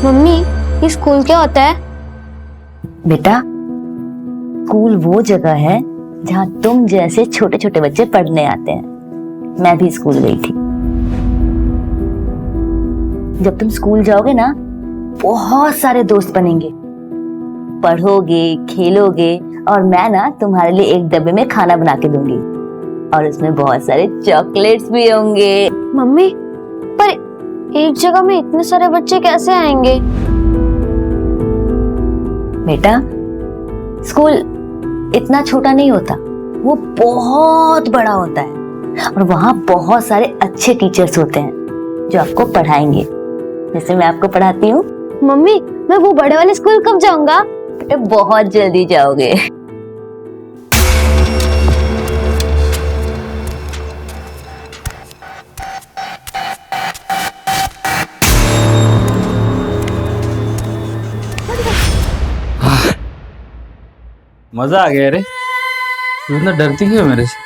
Mummy, ये school क्या होता है? बेटा, स्कूल वो जगह है जहाँ तुम जैसे छोटे छोटे बच्चे पढ़ने आते हैं। मैं भी स्कूल गई थी। जब तुम स्कूल जाओगे ना, बहुत सारे दोस्त बनेंगे, पढ़ोगे, खेलोगे, और मैं ना तुम्हारे लिए एक डब्बे में खाना बना के दूंगी और उसमें बहुत सारे चॉकलेट्स भी होंगे। मम्मी, पर एक जगह में इतने सारे बच्चे कैसे आएंगे? बेटा, स्कूल इतना छोटा नहीं होता, वो बहुत बड़ा होता है और वहाँ बहुत सारे अच्छे टीचर्स होते हैं जो आपको पढ़ाएंगे, जैसे मैं आपको पढ़ाती हूँ। मम्मी, मैं वो बड़े वाले स्कूल कब जाऊंगा? बेटा, बहुत जल्दी जाओगे। मजा आ गया रे। तू इतना डरती क्यों मेरे से?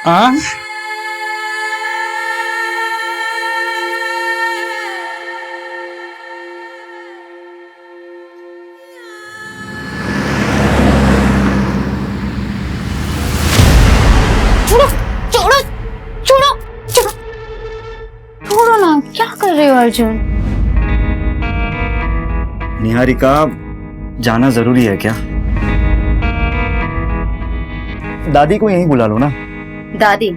हाँ, छोड़ो छोड़ो छोड़ो छोड़ो छोड़ो ना, क्या कर रहे हो अर्जुन? निहारिका, जाना जरूरी है क्या? दादी को यहीं बुला लो ना। दादी,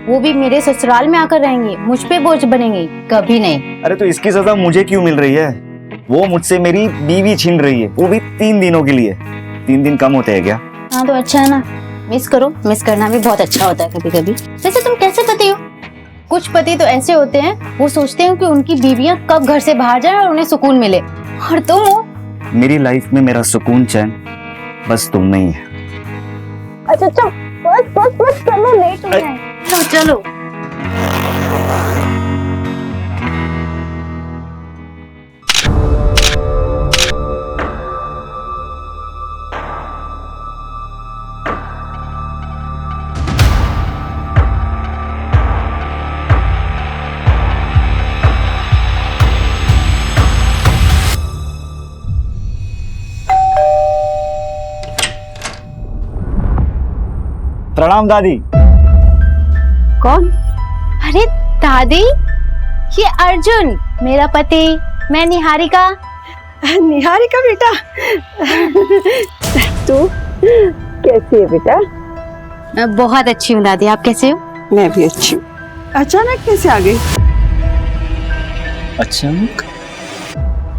वो भी मेरे ससुराल में आकर रहेंगी, मुझ पे बोझ बनेंगी? कभी नहीं। अरे तो इसकी सजा मुझे क्यों मिल रही है? वो मुझसे मेरी बीवी छीन रही है, वो भी 3 दिनों के लिए। 3 दिन कम होते हैं क्या? हाँ तो अच्छा है ना, मिस करो। मिस करना भी बहुत अच्छा होता है कभी कभी। वैसे तुम कैसे पति हो? कुछ पति तो ऐसे होते हैं, वो सोचते हैं कि उनकी बीवियां कब घर से बाहर जाए और उन्हें सुकून मिले, और तुम हो। मेरी लाइफ में मेरा सुकून चैन बस तुम नहीं है। अच्छा अच्छा, बस बस बस, चलो लेट हो गए। चलो चलो। प्रणाम दादी। कौन? अरे दादी, ये अर्जुन मेरा पति, मैं निहारिका। निहारिका बेटा, तू कैसी है बेटा? मैं बहुत अच्छी हूँ दादी, आप कैसे हो? मैं भी अच्छी हूँ। अचानक कैसे आ गई?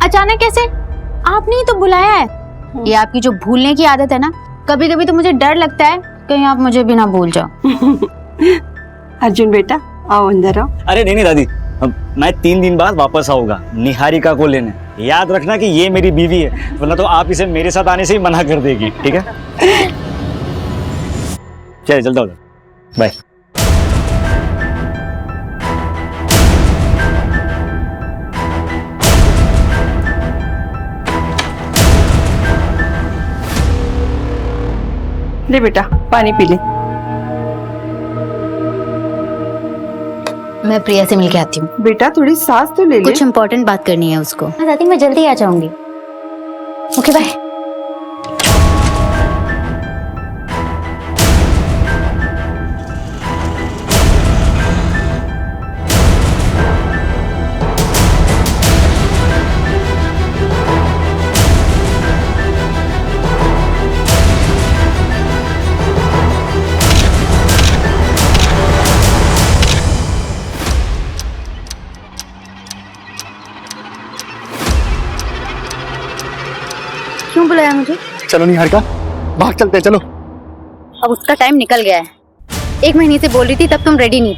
अचानक कैसे? आपने ही तो बुलाया है। ये आपकी जो भूलने की आदत है ना, कभी कभी तो मुझे डर लगता है कहीं आप मुझे भी ना भूल जाओ। अर्जुन बेटा, आओ अंदर आओ। अरे नहीं नहीं दादी, मैं 3 दिन बाद वापस आऊंगा निहारिका को लेने। याद रखना कि ये मेरी बीवी है, वरना तो आप इसे मेरे साथ आने से ही मना कर देगी, ठीक है? चलिए चलता हूँ, बाय। ले बेटा, पानी पी ले। मैं प्रिया से मिलके आती हूँ। बेटा थोड़ी सांस तो ले ले। कुछ इम्पोर्टेंट बात करनी है उसको। हाँ दादी, मैं जल्दी आ जाऊंगी। Okay bye. क्यों बुलाया मुझे? चलो निहारिका, भाग चलते हैं, चलो। अब उसका टाइम निकल गया है। 1 महीने से बोल रही थी, तब तुम रेडी नहीं।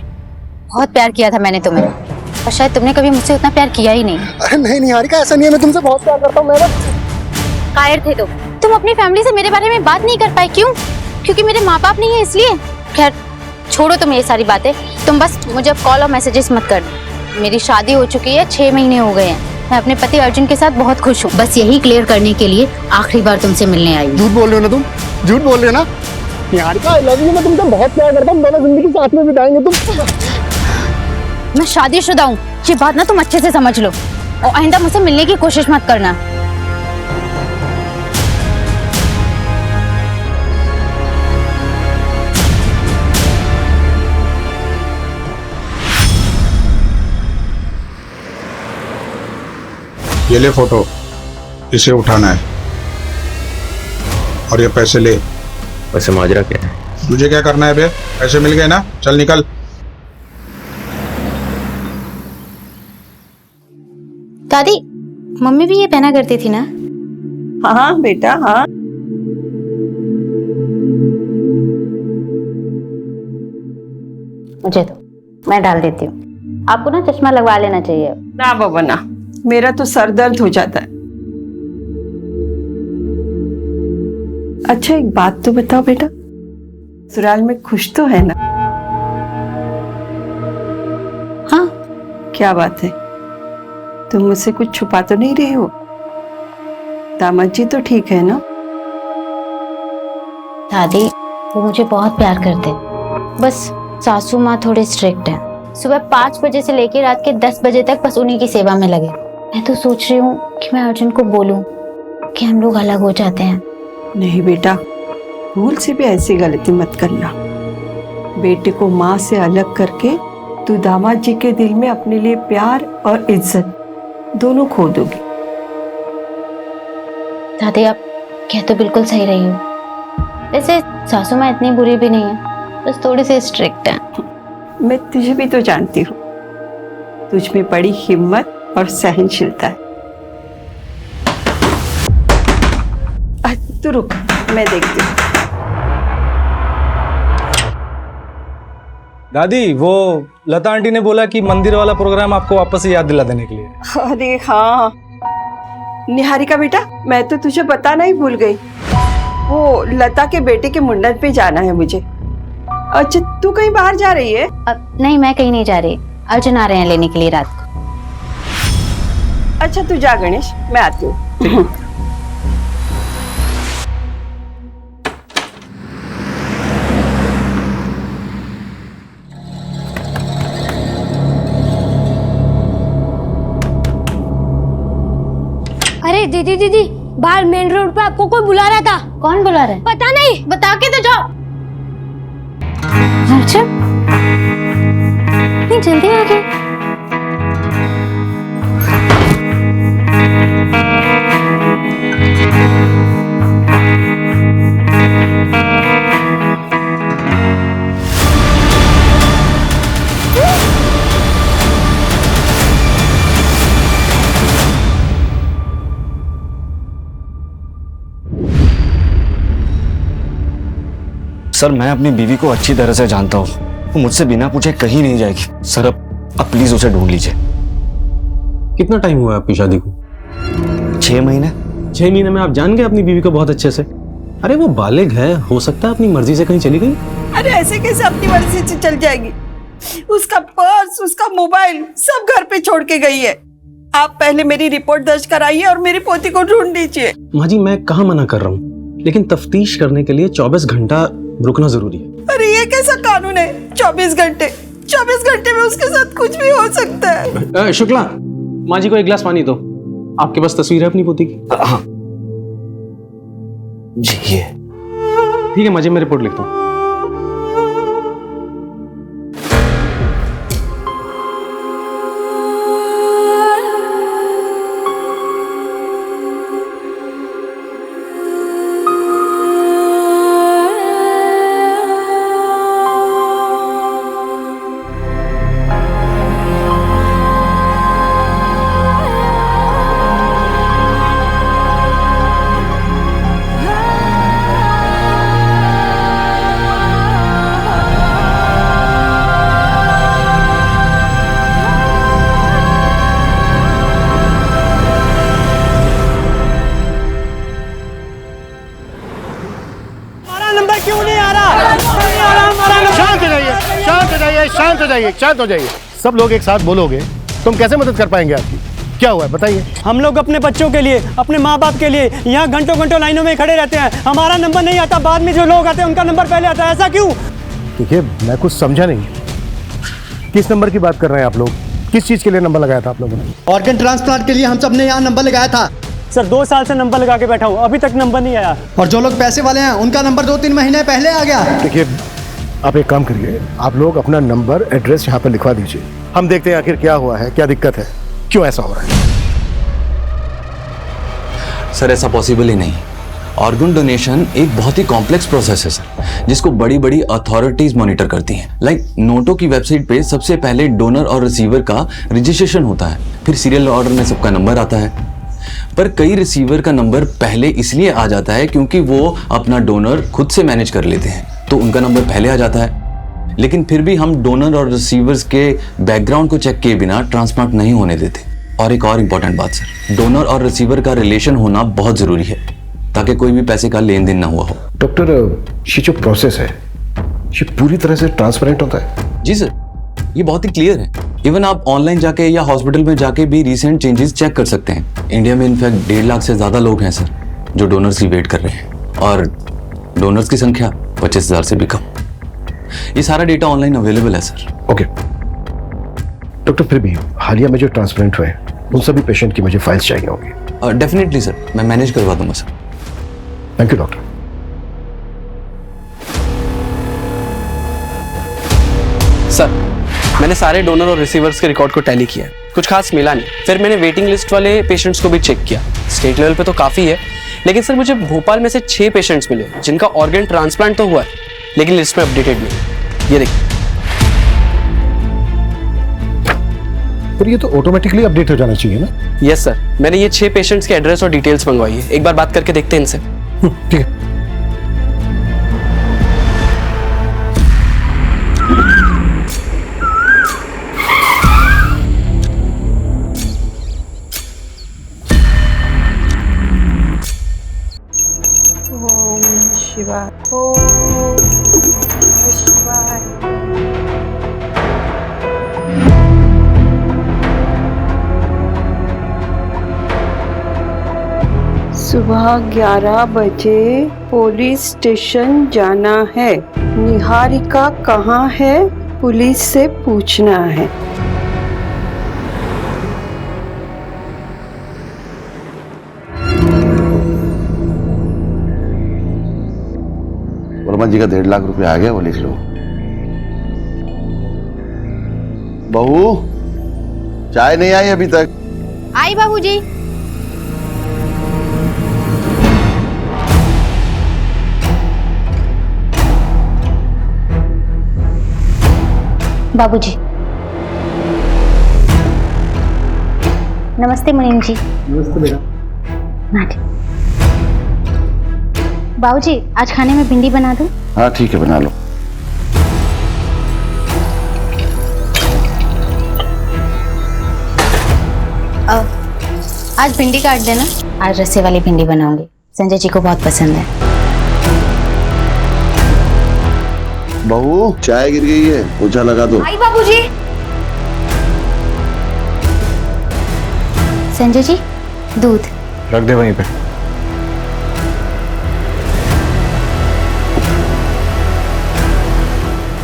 बहुत प्यार किया था मैंने तुम्हें, और शायद तुमने कभी मुझसे उतना प्यार किया ही नहीं। अरे नहीं निहारिका, ऐसा नहीं है, मैं तुमसे बहुत प्यार करता हूँ। कायर थे तुम अपनी फैमिली से मेरे बारे में बात नहीं कर पाए। क्यों? क्योंकि मेरे माँ बाप नहीं है इसलिए? खैर छोड़ो तुम ये सारी बातें। तुम बस मुझे अब कॉल और मैसेजेस मत करना। मेरी शादी हो चुकी है, 6 महीने हो गए हैं। मैं अपने पति अर्जुन के साथ बहुत खुश हूँ। बस यही क्लियर करने के लिए आखिरी बार तुमसे मिलने आई हूँ। झूठ बोल रहे हो ना तुम, झूठ बोल रहे हो ना निहारिका। आई लव यू, मैं तुमसे बहुत प्यार करता हूँ, दोनों जिंदगी साथ में बिताएंगे। तुम मैं शादीशुदा हूँ, ये बात ना तुम अच्छे से समझ लो, और आइंदा मुझसे मिलने की कोशिश मत करना। ये ले फोटो, इसे उठाना है और ये पैसे ले। वैसे माजरा क्या है? तुझे क्या करना है बे? पैसे मिल गए ना, चल निकल। दादी, मम्मी भी ये पहना करती थी ना? हाँ बेटा हाँ। मुझे तो मैं डाल देती हूँ। आपको ना चश्मा लगवा लेना चाहिए। ना बाबा ना, मेरा तो सर दर्द हो जाता है। अच्छा एक बात तो बताओ बेटा, ससुराल में खुश तो है ना? हाँ। क्या बात है, तुम मुझसे कुछ छुपा तो नहीं रहे हो? दामाद जी तो ठीक है ना? दादी वो मुझे बहुत प्यार करते हैं, बस सासू माँ थोड़े स्ट्रिक्ट हैं। सुबह 5 बजे से लेकर रात के 10 बजे तक बस उन्हीं की सेवा में लगे। मैं तो सोच रही हूँ कि मैं अर्जुन को बोलूँ कि हम लोग अलग हो जाते हैं। नहीं बेटा, भूल से भी ऐसी गलती मत करना। बेटे को माँ से अलग करके तू दामाद जी के दिल में अपने लिए प्यार और इज्जत दोनों खो दोगी। दादी आप कह तो बिल्कुल सही रही हो, वैसे सासू माँ इतनी बुरी भी नहीं है, बस थोड़ी सी स्ट्रिक्ट है। मैं तुझे भी तो जानती हूँ, तुझ में बड़ी हिम्मत और सहनशीलता है। तू रुक, मैं देखती हूँ। दादी वो लता आंटी ने बोला कि मंदिर वाला प्रोग्राम आपको वापस से याद दिला देने के लिए। अरे हाँ निहारिका बेटा, मैं तो तुझे बताना ही भूल गई। वो लता के बेटे के मुंडन पे जाना है मुझे। अच्छा तू कहीं बाहर जा रही है? नहीं मैं कहीं नहीं जा रही, अर्जुन आ रहे हैं लेने के लिए रात को। अच्छा तू जा गणेश, मैं आती हूँ। अरे दीदी दीदी, बाहर मेन रोड पे आपको कोई बुला रहा था। कौन बुला रहा है? पता नहीं, बता के तो जाओ। अर्जुन नहीं जल्दी आ गए। सर मैं अपनी बीवी को अच्छी तरह से जानता हूँ, वो मुझसे बिना पूछे कहीं नहीं जाएगी। सर अब प्लीज उसे ढूंढ लीजिए। कितना टाइम हुआ आपकी शादी को? 6 महीने। 6 महीने में आप जान गए अपनी बीवी को बहुत अच्छे से? अरे वो बालिग है, हो सकता है अपनी मर्जी से कहीं चली गई। अरे ऐसे कैसे अपनी मर्जी से चल जाएगी? उसका पर्स, उसका मोबाइल सब घर पे छोड़ के गई है। आप पहले मेरी रिपोर्ट दर्ज कराइए और मेरी पोती को ढूंढ लीजिए। माँ जी मैं कहाँ मना कर रहा हूँ, लेकिन तफ्तीश करने के लिए 24 घंटा रुकना जरूरी है। अरे ये कैसा कानून है? 24 घंटे? 24 घंटे में उसके साथ कुछ भी हो सकता है। शुक्ला, माँ जी को एक गिलास पानी दो। आपके पास तस्वीर है अपनी पोती की? हाँ जी ये। ठीक है माँ जी, मैं रिपोर्ट लिखता हूँ। शांत हो जाइए। सब लोग एक साथ बोलोगे तुम कैसे मदद कर पाएंगे आपकी? क्या हुआ है बताइए। हम लोग अपने बच्चों के लिए, अपने माँ बाप के लिए यहाँ घंटों घंटों लाइनों में खड़े रहते हैं। हमारा नंबर नहीं आता, बाद में जो लोग आते हैं उनका नंबर पहले आता है। ऐसा क्यों? देखिए मैं कुछ समझा नहीं। किस नंबर की बात कर रहे हैं आप लोग? किस चीज के लिए नंबर लगाया था आप लोगों ने? ऑर्गन ट्रांसप्लांट के लिए हम सब ने यहाँ नंबर लगाया था सर। 2 साल से नंबर लगा के बैठा हूँ, अभी तक नंबर नहीं आया। और जो लोग पैसे वाले हैं उनका नंबर 2-3 महीने पहले आ गया। देखिए, आप एक काम करिए, आप लोग अपना नंबर एड्रेस यहाँ पर लिखवा दीजिए। हम देखते हैं आखिर क्या हुआ है, क्या दिक्कत है, क्यों ऐसा हो रहा है। सर ऐसा पॉसिबल ही नहीं। ऑर्गन डोनेशन एक बहुत ही कॉम्प्लेक्स प्रोसेस है सर, जिसको बड़ी बड़ी अथॉरिटीज मॉनिटर करती हैं। लाइक नोटो की वेबसाइट पे सबसे पहले डोनर और रिसीवर का रजिस्ट्रेशन होता है, फिर सीरियल ऑर्डर में सबका नंबर आता है। पर कई रिसीवर का नंबर पहले इसलिए आ जाता है क्योंकि वो अपना डोनर खुद से मैनेज कर लेते हैं, तो उनका नंबर पहले आ जाता है। लेकिन फिर भी हम डोनर और रिसीवर्स के बैकग्राउंड को चेक किए बिना ट्रांसप्लांट नहीं होने देते। और एक और इम्पोर्टेंट बात सर, डोनर और रिसीवर का रिलेशन होना बहुत जरूरी है, ताकि कोई भी पैसे का लेन देन ना हुआ हो। डॉक्टर, ये जो प्रोसेस है ये पूरी तरह से ट्रांसपेरेंट होता है? जी सर, ये बहुत ही क्लियर है। इवन आप ऑनलाइन जाके या हॉस्पिटल में जाके भी रिसेंट चेंजेस चेक कर सकते हैं। इंडिया में इनफैक्ट 1.5 लाख से ज्यादा लोग हैं सर जो डोनर्स की वेट कर रहे हैं, और डोनर्स की संख्या 25,000 से भी कम। ये सारा डेटा ऑनलाइन अवेलेबल है सर। ओके डॉक्टर, फिर भी हालिया में जो ट्रांसप्लांट हुए उन सभी पेशेंट की मुझे फाइल्स चाहिए होंगी। डेफिनेटली सर, मैं मैनेज करवा दूंगा sir. Thank you doctor. Sir मैंने सारे डोनर और रिसीवर्स के रिकॉर्ड को टैली किया है, कुछ खास मिला नहीं। फिर मैंने वेटिंग लिस्ट वाले पेशेंट्स को भी चेक किया। स्टेट लेवल पे तो काफ़ी है, लेकिन सर मुझे भोपाल में से 6 पेशेंट्स मिले जिनका ऑर्गन ट्रांसप्लांट तो हुआ है, लेकिन लिस्ट में अपडेटेड नहीं। ये देखिए। पर ये तो ऑटोमेटिकली अपडेट हो जाना चाहिए ना? यस सर, मैंने ये 6 पेशेंट्स के एड्रेस और डिटेल्स मंगवाई है। एक बार बात करके देखते हैं इनसे। ठीक है। शिवाय, ओम शिवाय। सुबह 11 बजे पुलिस स्टेशन जाना है। निहारिका कहाँ है? पुलिस से पूछना है। वर्मा जी का 1.5 लाख रुपया आ गया, वो लिख लो। बहू, चाय नहीं आई अभी तक? आई बाबूजी। बाबूजी नमस्ते मुनीम जी। नमस्ते बेटा। बाबूजी आज खाने में भिंडी बना दूं? हाँ ठीक है, बना लो। आज भिंडी काट देना। आज रस्से वाली भिंडी बनाऊंगी, संजय जी को बहुत पसंद है। बहू, चाय गिर गई है, पोछा लगा दो। आई बाबूजी। संजय जी दूध रख दे वहीं पे।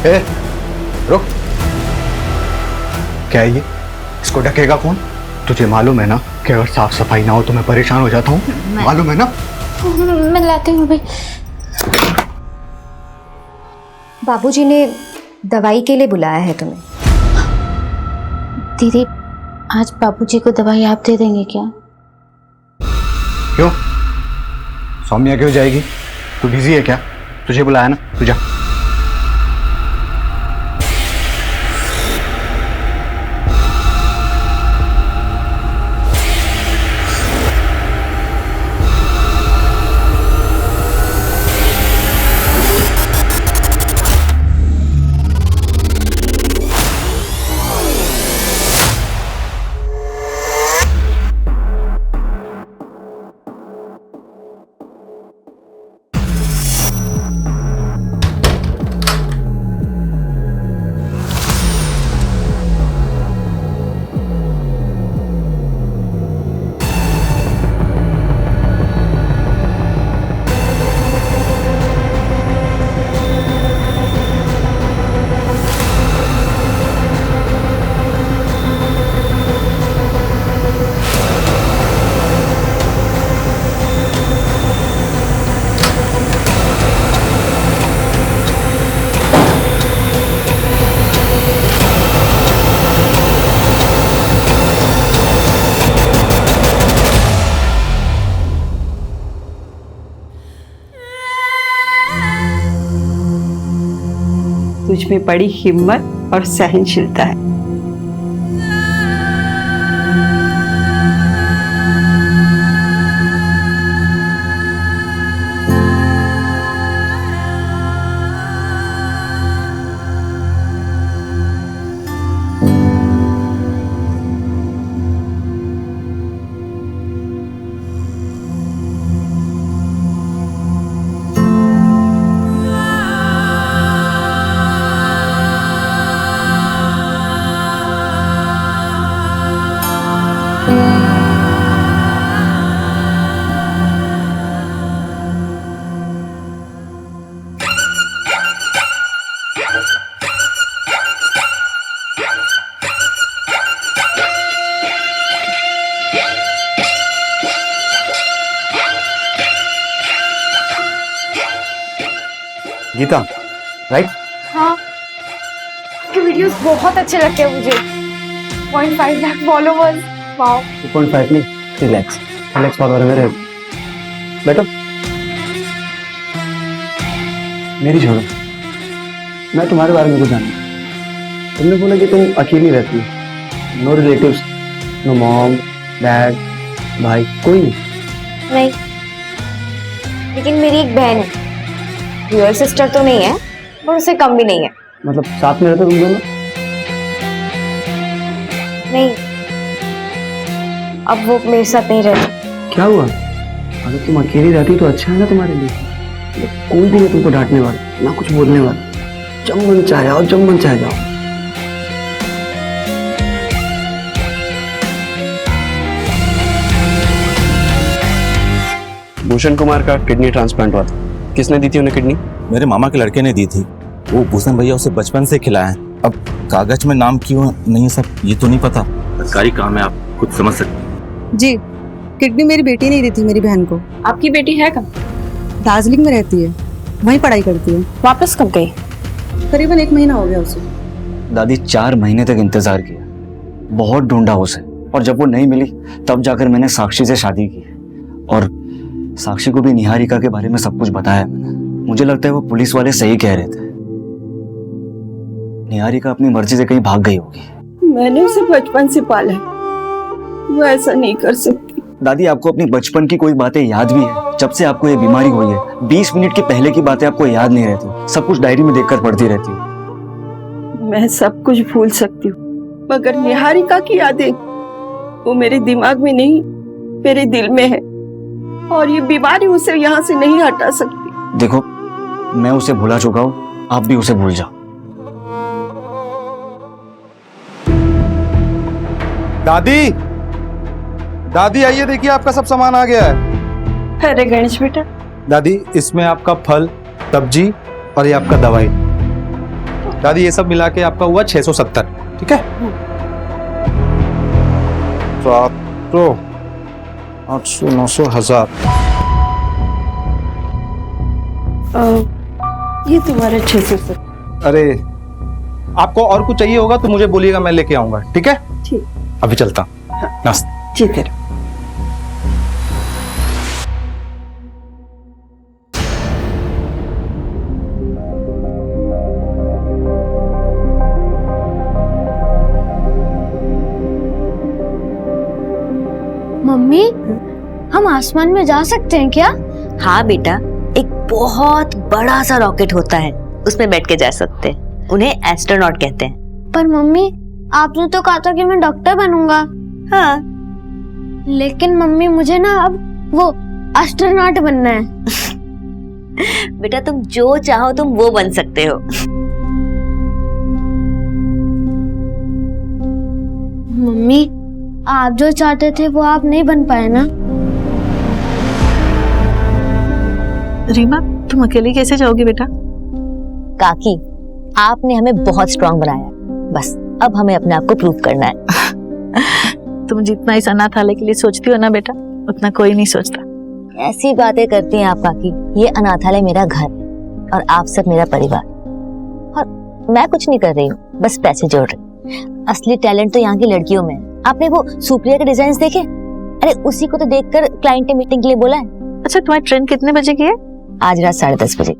ए, रुक। क्या है ये? इसको ढकेगा कौन? तुझे मालूम है ना कि अगर साफ सफाई ना हो तो मैं परेशान हो जाता हूँ, मालूम है ना? मैं लाती हूँ भाई। बाबूजी ने दवाई के लिए बुलाया है तुम्हें। दीदी आज बाबूजी को दवाई आप दे देंगे क्या? क्यों? सौम्या क्यों जाएगी? तू बिजी है क्या? तुझे बुलाया ना, तू जा। तुझ में बड़ी हिम्मत और सहनशीलता है। गीता, राइट? हाँ, आपके वीडियोस बहुत अच्छे लगते हैं मुझे। 0.5 लाख फॉलोवर्स, वाओ। 2.5 नहीं, रिलैक्स फॉलोअर है मेरे। बैठो, मेरी छोड़ो, मैं तुम्हारे बारे में कुछ जानता। तुमने बोला कि तुम अकेली रहती हो, no relatives, no mom, dad, भाई, कोई नहीं, लेकिन मेरी एक बहन है। रियल सिस्टर तो नहीं है, पर उससे कम भी नहीं है। मतलब साथ में रहते तुम दोनों? नहीं, अब वो मेरे साथ नहीं रहती। क्या हुआ? अगर तुम अकेली रहती तो अच्छा है ना तुम्हारे लिए। कोई भी नहीं तुमको डांटने वाला, ना कुछ बोलने वाला। जब मन चाहे आओ, जब मन चाहे जाओ। भूषण कुमार का किडनी ट्रांसप्लांट हुआ था। किसने दी थी उन्हें किडनी? मेरे मामा के लड़के ने दी थी। वो भूषण भैया उसे बचपन से खिलाए हैं। अब कागज में नाम क्यों नहीं सब ये तो नहीं पता। सरकारी काम है, आप खुद समझ सकते हैं। जी, किडनी मेरी बेटी ने दी थी मेरी बहन को। आपकी बेटी है कहाँ? दार्जिलिंग में रहती है, वहीं पढ़ाई करती है। वापस कब गई? करीबन 1 महीना हो गया उसे। दादी 4 महीने तक इंतजार किया, बहुत ढूंढा उसे, और जब वो नहीं मिली तब जाकर मैंने साक्षी से शादी की। और साक्षी को भी निहारिका के बारे में सब कुछ बताया मैंने। मुझे लगता है वो पुलिस वाले सही कह रहे थे, निहारिका अपनी मर्जी से कहीं भाग गई होगी। मैंने उसे बचपन से पाला है, वो ऐसा नहीं कर सकती। दादी, आपको अपनी बचपन की कोई बातें याद भी है? जब से आपको ये बीमारी हुई है 20 मिनट के पहले की बातें आपको याद नहीं रहती, सब कुछ डायरी में देखकर पढ़ती रहती हूँ। मैं सब कुछ भूल सकती हूँ, मगर निहारिका की यादें वो मेरे दिमाग में नहीं, मेरे दिल में है, और ये बीमारी उसे यहाँ से नहीं हटा सकती। देखो, मैं उसे भुला चुका हूँ, आप भी उसे भूल जाओ। दादी, दादी आइए, देखिए आपका सब सामान आ गया है। अरे गणेश बेटा। दादी, इसमें आपका फल, सब्जी और ये आपका दवाई। दादी, ये सब मिला के आपका हुआ 670, ठीक है? 700, 800, 900, 1000। ये तुम्हारा 670। अरे, आपको और कुछ चाहिए होगा तो मुझे बोलिएगा, मैं लेके आऊंगा, ठीक है? ठीक। अभी चलता। ठीक है। मम्मी, हम आसमान में जा सकते हैं क्या? हाँ बेटा, एक बहुत बड़ा सा रॉकेट होता है, उसमें बैठ के जा सकते हैं। उन्हें एस्ट्रोनॉट कहते हैं। पर मम्मी, आपने तो कहा था कि मैं डॉक्टर बनूंगा। हाँ, लेकिन मम्मी मुझे ना अब वो एस्ट्रोनॉट बनना है। बेटा, तुम जो चाहो तुम वो बन सकते हो। मम्मी, आप जो चाहते थे वो आप नहीं बन पाए ना। रीमा, तुम अकेले कैसे जाओगी बेटा? काकी, आपने हमें बहुत स्ट्रांग बनाया, बस अब हमें अपने आप को प्रूव करना है। तुम जितना इस अनाथालय के लिए सोचती हो ना बेटा, उतना कोई नहीं सोचता। ऐसी बातें करती हैं आप काकी। ये अनाथालय मेरा घर और आप सब मेरा परिवार, और मैं कुछ नहीं कर रही हूँ, बस पैसे जोड़ रही। असली टैलेंट तो यहाँ की लड़कियों में है। आपने वो सुप्रिया के डिजाइन देखे? अरे उसी को तो देखकर क्लाइंट ने मीटिंग के लिए बोला है। अच्छा, तुम्हारी ट्रेन कितने बजे की है? आज रात 10:30 बजे,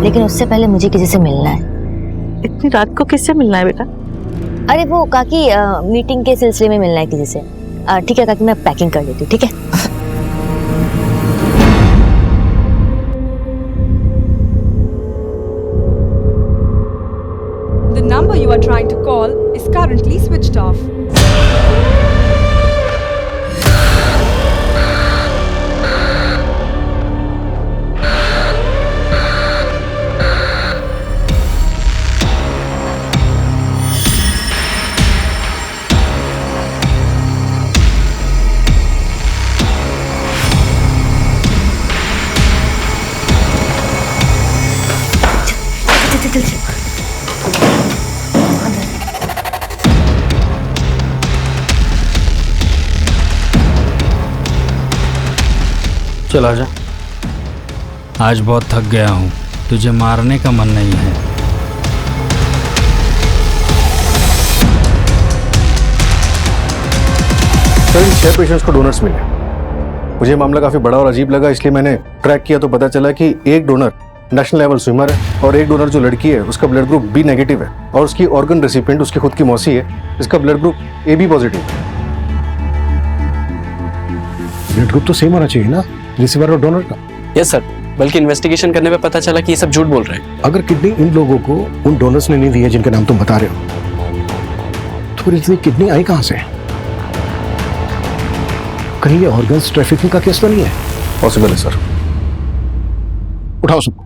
लेकिन उससे पहले मुझे किसी से मिलना है। इतनी रात को किससे मिलना है बेटा? अरे वो काकी मीटिंग के सिलसिले में मिलना है किसी से। ठीक है काकी, मैं पैकिंग कर लेती हूँ, ठीक है? The number you are trying to call is currently switched off. चल आजा। आज बहुत थक गया हूँ, तुझे मारने का मन नहीं है। सर इन 6 पेशेंट्स को डोनर्स मिले। मुझे मामला काफी बड़ा और अजीब लगा, इसलिए मैंने ट्रैक किया तो पता चला कि एक डोनर नेशनल लेवल स्विमर है और एक डोनर जो लड़की है उसका ब्लड ग्रुप बी नेगेटिव है और उसकी ऑर्गन रेसिपिएंट उसकी खुद की मौसी है, इसका ब्लड ग्रुप AB पॉजिटिव है। ब्लड ग्रुप तो सेम होना चाहिए ना रिसीवर और डोनर का। यस सर, बल्कि इन्वेस्टिगेशन करने पे पता चला कि ये सब झूठ बोल रहे हैं। अगर किडनी इन लोगों को उन डोनर्स ने नहीं दी है जिनके नाम तुम बता रहे हो, तो फिर इतनी किडनी आई कहां से? कहीं ये ऑर्गन्स ट्रैफिकिंग का केस तो नहीं है? पॉसिबल है सर। उठाओ सबको।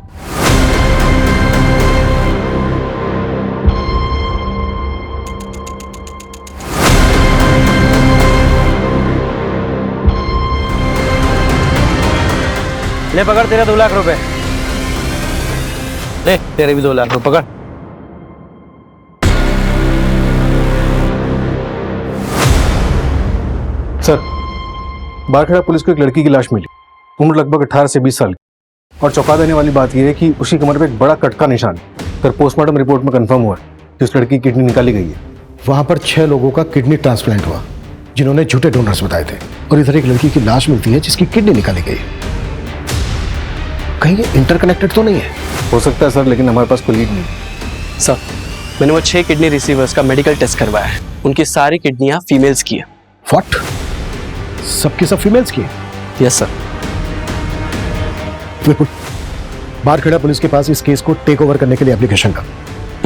ले पकड़, तेरा 2 लाख रुपए। ले तेरे भी 2 लाख रुपए पकड़। सर, बारखेड़ा पुलिस को एक लड़की की लाश मिली, उम्र लगभग 18 से 20 साल की। और चौंका देने वाली बात यह है कि उसकी कमर पे एक बड़ा कट का निशान है। फिर पोस्टमार्टम रिपोर्ट में कंफर्म हुआ कि उस लड़की की किडनी निकाली गई है। वहां पर 6 लोगों का किडनी ट्रांसप्लांट हुआ जिन्होंने झूठे डोनर्स बताए थे, और इधर एक लड़की की लाश मिलती है जिसकी किडनी निकाली गई है। कहीं ये इंटरकनेक्टेड तो नहीं है? हो सकता है सर, लेकिन हमारे पास कोई लीड नहीं। सर, मैंने वो 6 किडनी रिसीवर्स का मेडिकल टेस्ट करवाया है, उनकी सारी किडनियां फीमेल्स की है। व्हाट? सबकी सब फीमेल्स की? Yes sir. बिल्कुल। बारखेड़ा पुलिस के पास इस केस को टेक ओवर करने के लिए एप्लीकेशन का।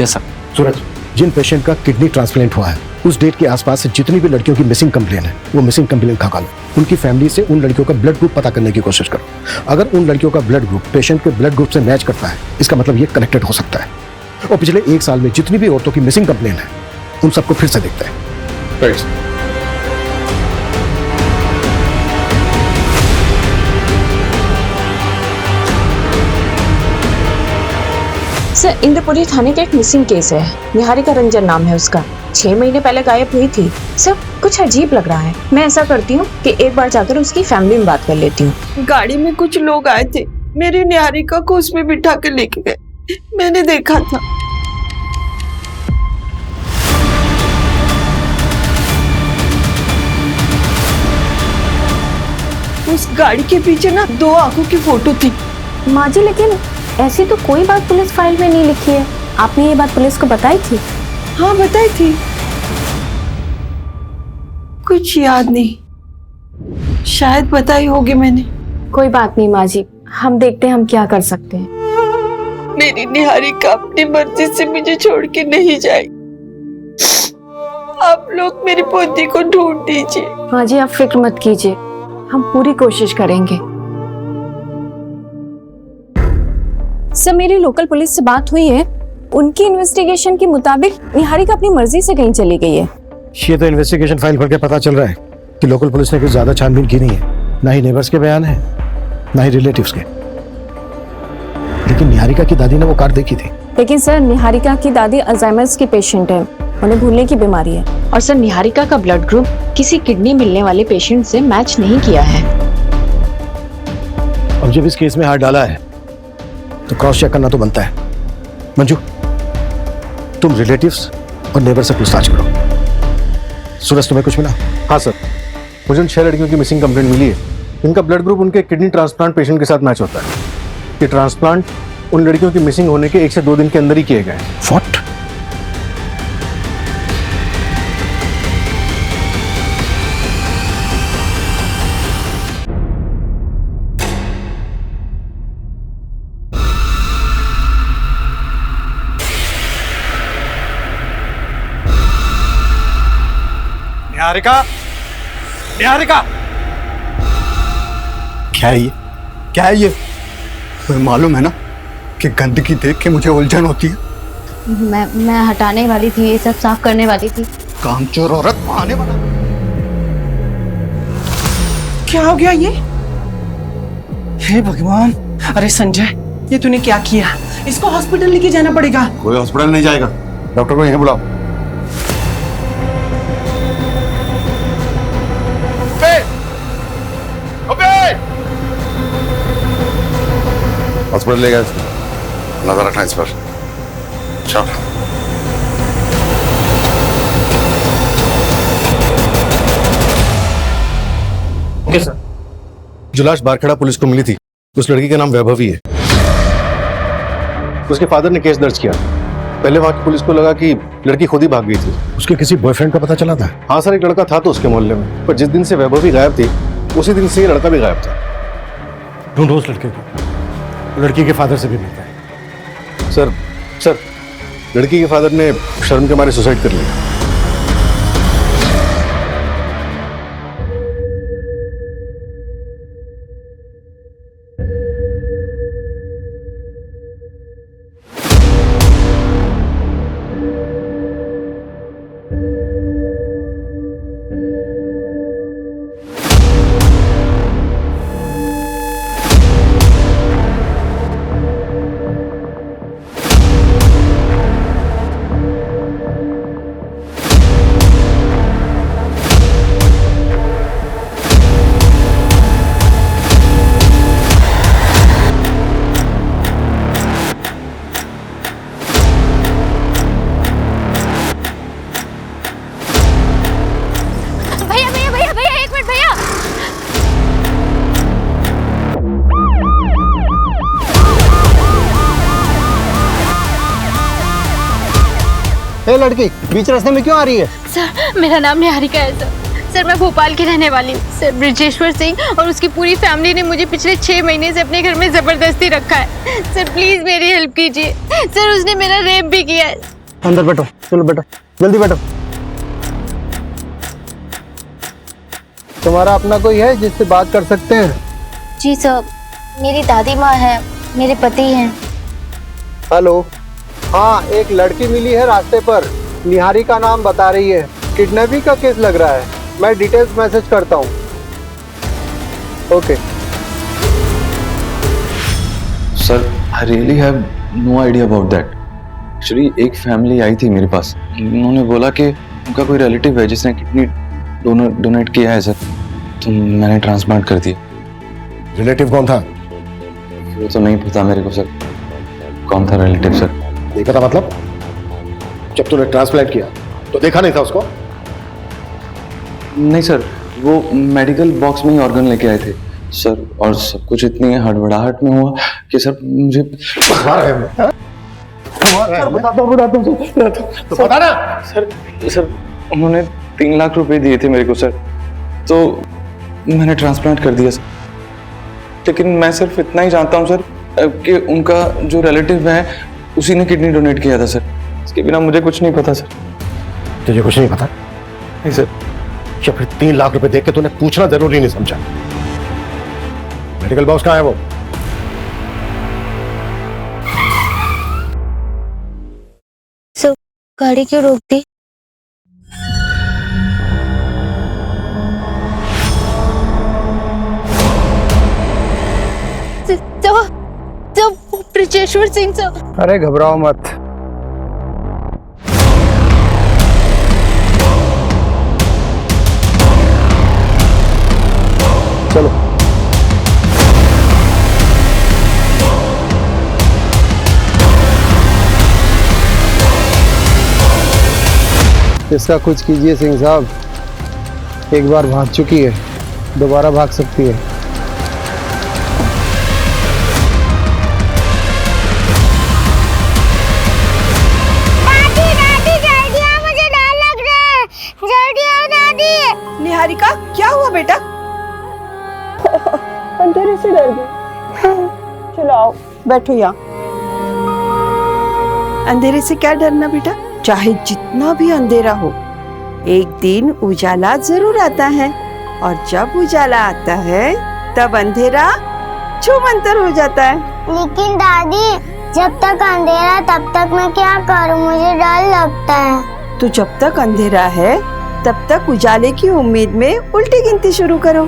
Yes sir. सूरज, जिन पेशेंट का किडनी ट्रांसप्लांट हुआ है उस डेट के आसपास से जितनी भी लड़कियों की मिसिंग कंप्लेन है वो मिसिंग कंप्लेन खंगाल लो। उनकी फैमिली से उन लड़कियों का ब्लड ग्रुप पता करने की कोशिश करो। अगर उन लड़कियों का ब्लड ग्रुप पेशेंट के ब्लड ग्रुप से मैच करता है, इसका मतलब ये कनेक्टेड हो सकता है। और पिछले 1 साल में जितनी भी औरतों की मिसिंग कंप्लेन है उन सबको फिर से देखते हैं। सर, इंद्रपुरी थाने का एक मिसिंग केस है। निहारिका रंजन नाम है उसका। 6 महीने पहले गायब हुई थी। सर, कुछ अजीब लग रहा है। मैं ऐसा करती हूँ कि एक बार जाकर उसकी फैमिली में बात कर लेती हूँ। गाड़ी में कुछ लोग आए थे, मेरी निहारिका को उसमें बिठा के लेके गए। मैंने देखा था। उस गाड़ी के पीछे ना 2 आंखों की फोटो थी। माँ जी, लेकिन ऐसी तो कोई बात पुलिस फाइल में नहीं लिखी है। आपने ये बात पुलिस को बताई थी? हाँ, बताई थी। कुछ याद नहीं, शायद बताई होगी मैंने। कोई बात नहीं माँ जी, हम देखते हैं हम क्या कर सकते हैं। मेरी निहारिका अपनी मर्जी से मुझे छोड़ के नहीं जाएगी। आप लोग मेरी पोती को ढूंढ दीजिए। माँ जी, आप फिक्र मत कीजिए, हम पूरी कोशिश करेंगे। सर, मेरी लोकल पुलिस से बात हुई है। उनकी इन्वेस्टिगेशन के मुताबिक निहारिका अपनी मर्जी से कहीं चली गई है। ये तो इन्वेस्टिगेशन फाइल पढ़ के पता चल रहा है कि लोकल पुलिस ने कुछ ज्यादा छानबीन की नहीं है। ना ही नेबर्स के बयान है, ना ही रिलेटिव्स के। लेकिन निहारिका की दादी ने वो कार देखी थी। लेकिन सर, निहारिका की दादी अल्जाइमर्स की पेशेंट है, उन्हें भूलने की बीमारी है। और सर, निहारिका का ब्लड ग्रुप किसी किडनी मिलने वाले पेशेंट से मैच नहीं किया है। अब जब इस केस में हाथ डाला है तो क्रॉस चेक करना तो बनता है। मंजू, तुम रिलेटिव्स और नेबर से पूछताछ करो। सूरज, तुम्हें कुछ मिला? हाँ सर, मुझे उन 6 लड़कियों की मिसिंग कंप्लेंट मिली है। इनका ब्लड ग्रुप उनके किडनी ट्रांसप्लांट पेशेंट के साथ मैच होता है। ये ट्रांसप्लांट उन लड़कियों की मिसिंग होने के 1 से 2 दिन के अंदर ही किए गए। व्हाट? निहारिका, निहारिका, क्या है ये? क्या है ये? तुम्हें मालूम है ना कि गंदगी देख के मुझे उलझन होती है। मैं हटाने वाली थी, ये सब साफ करने वाली थी। कामचोर औरत बहाने बना। क्या हो गया ये? हे भगवान, अरे संजय, ये तूने क्या किया? इसको हॉस्पिटल लेके जाना पड़ेगा। कोई हॉस्पिटल नहीं जाएगा, डॉक्टर को यहीं बुलाओ। हॉस्पिटल ले गया, नजर रखना इस पर। चल। Okay sir. जो लाश बारखेड़ा पुलिस को मिली थी उस लड़की का नाम वैभवी है। उसके फादर ने केस दर्ज किया। पहले वहां की पुलिस को लगा कि लड़की खुद ही भाग गई थी। उसके किसी बॉयफ्रेंड का पता चला था? हाँ सर, एक लड़का था तो उसके मोहल्ले में, पर जिस दिन से वैभवी गायब थी उसी दिन से ये लड़का भी गायब था। ढूंढो उस लड़के को, लड़की के फादर से भी मिलता है। सर, लड़की के फादर ने शर्म के मारे सुसाइड कर लिया। ए लड़की, बीच रास्ते में क्यों आ रही है? सर, मेरा नाम निहारिका है सर। सर, मैं भोपाल की रहने वाली हूँ। सर, ब्रिजेश्वर सिंह और उसकी पूरी फैमिली ने मुझे पिछले 6 महीने से अपने घर में जबरदस्ती रखा है। सर, प्लीज मेरी हेल्प कीजिए। सर, उसने मेरा रेप भी किया है। अंदर बैठो, चलो बैठो, जल्दी बैठो। तुम्हारा अपना कोई है जिससे बात कर सकते हैं? जी सर, मेरी दादी माँ है, मेरे पति हैं। हेलो, हाँ, एक लड़की मिली है रास्ते पर, निहारिका नाम बता रही है। किडनैपिंग का केस लग रहा है। मैं डिटेल्स मैसेज करता हूँ। Okay sir, I really have no idea about that. Actually एक फैमिली आई थी मेरे पास, उन्होंने बोला कि उनका कोई रिलेटिव है जिसने किडनी डोनेट किया है सर, तो मैंने ट्रांसप्लांट कर दिया। रिलेटिव कौन था? वो तो नहीं पता मेरे को सर, कौन था रिलेटिव सर। देखा था मतलब? जब तूने ट्रांसप्लांट किया तो देखा नहीं था उसको? नहीं सर, वो मेडिकल बॉक्स में ही ऑर्गन लेके आए थे सर, और सब कुछ इतनी हड़बड़ाहट में हुआ कि सर मुझे तो बता ना। सर उन्होंने 3 लाख रुपए दिए थे मेरे को सर, तो मैंने ट्रांसप्लांट कर दिया सर। लेकिन मैं सिर्फ इतना ही जानता हूँ सर कि उनका जो रिलेटिव है उसी ने किडनी डोनेट किया था सर। इसके बिना मुझे कुछ नहीं पता सर। तुझे कुछ नहीं पता? नहीं सर। या फिर 3 लाख रुपए देख के तूने पूछना जरूरी नहीं समझा? मेडिकल बॉक्स कहाँ है वो? सर, गाड़ी क्यों रोक दी? ब्रिजेश्वर सिंह सर। अरे घबराओ मत। चलो इसका कुछ कीजिए सिंह साहब। एक बार भाग चुकी है, दोबारा भाग सकती है। निहारिका, क्या हुआ बेटा? अंधेरे से डर गई। चलो आओ, बैठो यहाँ। अंधेरे से क्या डरना बेटा, चाहे जितना भी अंधेरा हो, एक दिन उजाला जरूर आता है, और जब उजाला आता है तब अंधेरा छूमंतर हो जाता है। लेकिन दादी, जब तक अंधेरा तब तक मैं क्या करूं? मुझे डर लगता है। तो जब तक अंधेरा है तब तक उजाले की उम्मीद में उल्टी गिनती शुरू करो।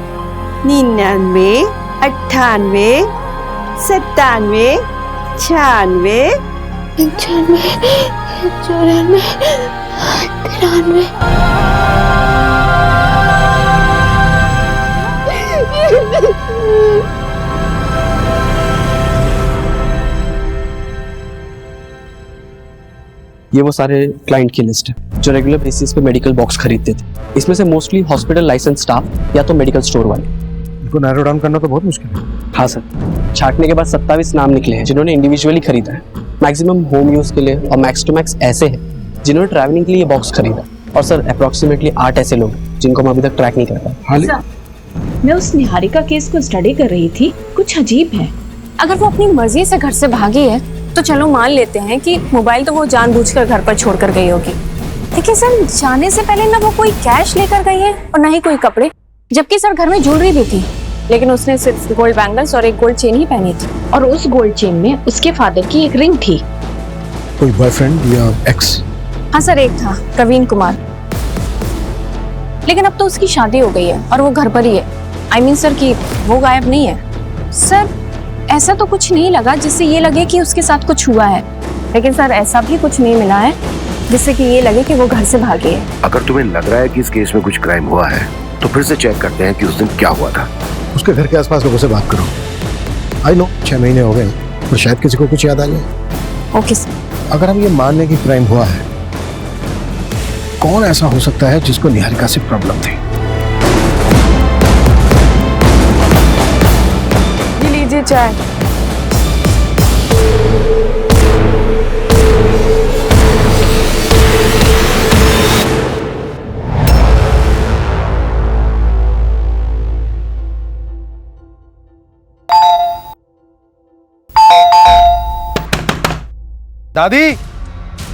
99, 98, 97, 96, 95, 94, 93। ये वो सारे क्लाइंट की लिस्ट है जो रेगुलर बेसिस पे मेडिकल बॉक्स खरीदते थे। इसमें से मोस्टली हॉस्पिटल लाइसेंस स्टाफ या तो मेडिकल स्टोर वाले। इनको नैरो डाउन करना तो बहुत मुश्किल है। हाँ सर, छाटने के बाद 27 नाम निकले हैं जिन्होंने इंडिविजुअली खरीदा है। मैक्सिमम होम यूज के लिए और मैक्स टू मैक्स ऐसे हैं जिन्होंने ट्रैवलिंग के लिए बॉक्स खरीदा। और सर अप्रोक्सीमेटली 8 ऐसे लोग जिनको हम अभी तक ट्रैक नहीं कर पाए। मैं उस निहारिका केस को स्टडी कर रही थी, कुछ अजीब है। अगर वो अपनी मर्जी से घर से भागी है तो चलो मान लेते हैं कि मोबाइल तो वो जानबूझकर घर पर छोड़कर गई होगी, लेकिन सर जाने से पहले ना वो कोई कैश लेकर गई है और ना ही कोई कपड़े, जबकि सर घर में ज्वेलरी भी थी, लेकिन उसने सिर्फ गोल्ड बैंगल्स और एक गोल्ड चेन ही पहनी थी। और उस गोल्ड चेन में उसके फादर की एक रिंग थी। कोई बॉयफ्रेंड या एक्स? हाँ सर, एक था प्रवीण कुमार, लेकिन अब तो उसकी शादी हो गई है और वो घर पर ही है। I mean सर कि वो गायब नहीं है। सर ऐसा तो कुछ नहीं लगा जिससे ये लगे कि उसके साथ कुछ हुआ है, लेकिन सर ऐसा भी कुछ नहीं मिला है जिससे कि ये लगे कि वो घर से भागी है। अगर तुम्हें लग रहा है कि इस केस में कुछ क्राइम हुआ है तो फिर से चेक करते हैं कि उस दिन क्या हुआ था। उसके घर के आसपास लोगों से बात करो। आई नो 6 महीने हो गए, पर शायद किसी को कुछ याद आ जाए। Okay sir. अगर हम ये मान लें कि क्राइम हुआ है, कौन ऐसा हो सकता है जिसको निहारिका से प्रॉब्लम थी? लीजिए चाय। दादी,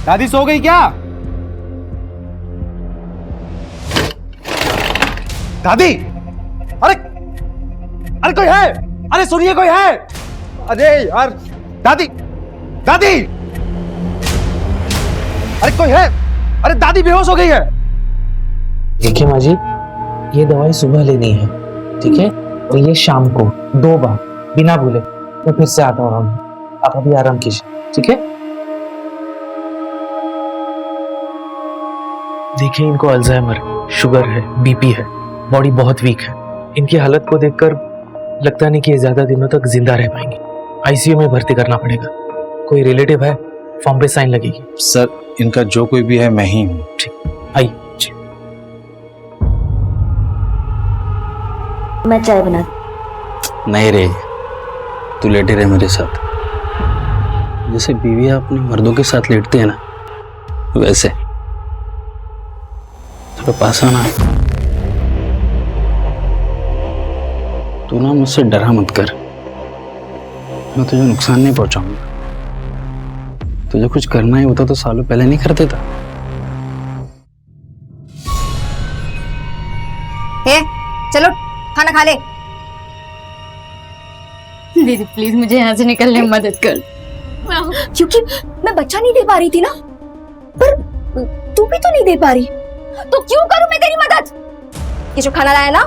दादी सो गई क्या? दादी, अरे अरे कोई है? अरे सुनिए, कोई है? अरे यार, दादी, दादी, अरे कोई है? अरे दादी बेहोश हो गई है। देखिए माँ जी, ये दवाई सुबह लेनी है, ठीक है? और ये शाम को 2 बार बिना भूले। मैं फिर से आता हूँ, आप अभी आराम कीजिए, ठीक है? देखिए, इनको अल्जाइमर, शुगर है, बीपी है, बॉडी बहुत वीक है। इनकी हालत को देखकर लगता नहीं कि ये ज्यादा दिनों तक जिंदा रह पाएंगे। आईसीयू में भर्ती करना पड़ेगा। कोई रिलेटिव है? फॉर्म पे साइन लगेगी। सर, इनका जो कोई भी है मैं ही हूँ। ठीक, आइए। मैं चाय बना। नहीं रे, तू लेटे रहे मेरे साथ। जैसे बीवी अपने मर्दों के साथ लेटती है ना, वैसे थोड़ा पास आना। तू ना मुझसे डरा मत कर, मैं तुझे नुकसान नहीं पहुंचाऊंगा। तुझे कुछ करना ही होता तो सालों पहले नहीं कर देता। चलो खाना खा ले। दीदी प्लीज मुझे यहाँ से निकलने में मदद कर। क्योंकि मैं बच्चा नहीं दे पा रही थी ना, पर तू भी तो नहीं दे पा रही, तो क्यों करूं मैं तेरी मदद? ये जो खाना लाया ना,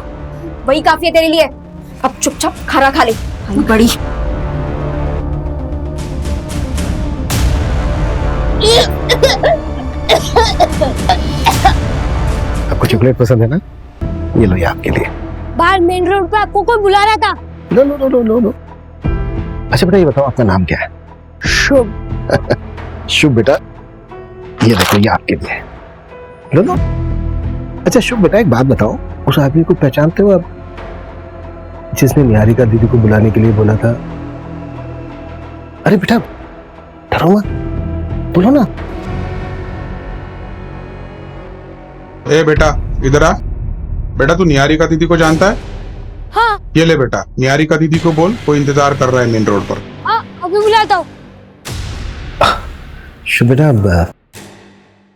वही काफी है तेरे लिए। अब चुपचाप खाना खा ले। बड़ी आपको चॉकलेट पसंद है ना? ये लो, ये आपके लिए। बाहर मेन रोड पे आपको कोई बुला रहा था। लो लो लो लो लो लो। अच्छा बेटा, ये बताओ आपका नाम क्या है? शुभ। शुभ बेटा, ये देखो, ये आपके लिए। लो लो। अच्छा शुभ बेटा, एक बात बताओ, उस आदमी को पहचानते हो आप, जिसने निहारिका दीदी को बुलाने के लिए बोला था? अरे बेटा डरो मत, बोलो ना। ए बेटा इधर आ। बेटा तू निहारिका दीदी को जानता है? हाँ। ये ले बेटा, निहारिका दीदी को बोल, कोई इंतजार कर रहा है मेन रोड पर। हाँ अभी बुलाता हूँ। शुभ बेटा,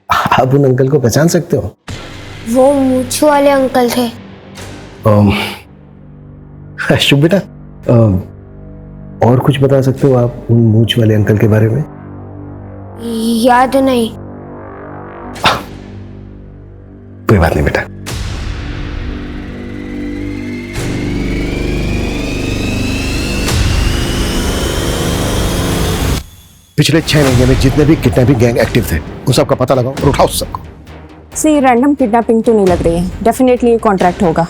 आप उन अंकल को पहचान सकते हो? वो मूछ वाले अंकल थे। शुभ बेटा, और कुछ बता सकते हो आप उन मूछ वाले अंकल के बारे में? याद नहीं। कोई बात नहीं बेटा। पिछले 6 महीने में जितने भी किडनैपिंग गैंग एक्टिव थे उन सबका पता लगाओ और उठाओ सबको। ये रैंडम किडनैपिंग तो नहीं लग रही है, डेफिनेटली ये कॉन्ट्रैक्ट होगा।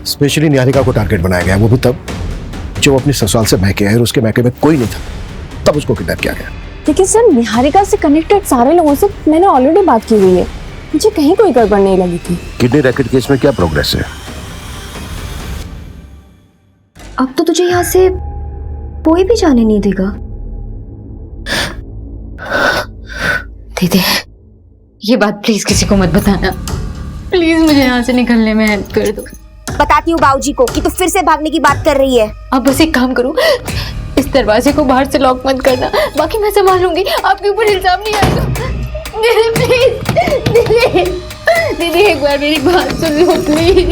स्पेशली निहारिका को टारगेट बनाया गया, वो भी तब जब वो अपने ससुराल से मैके आए और उसके मैके में कोई नहीं था, तब उसको किडनैप किया गया। लेकिन सर निहारिका से कनेक्टेड सारे लोगों से मैंने ऑलरेडी बात की हुई है, मुझे कहीं कोई गड़बड़ नहीं लगी थी। किडनी रैकेट केस में क्या प्रोग्रेस है? अब तो तुझे यहाँ से कोई भी जाने नहीं देगा। दीदी ये बात प्लीज किसी को मत बताना, प्लीज मुझे यहाँ से निकलने में हेल्प कर दो। बताती हूँ बाबूजी को कि तू फिर से भागने की बात कर रही है। अब बस एक काम करो, इस दरवाजे को बाहर से लॉक मत करना, बाकी मैं संभालूंगी, आपके ऊपर इल्जाम नहीं आएगा। दीदी प्लीज, दीदी दीदी एक बार मेरी बात सुन लो प्लीज।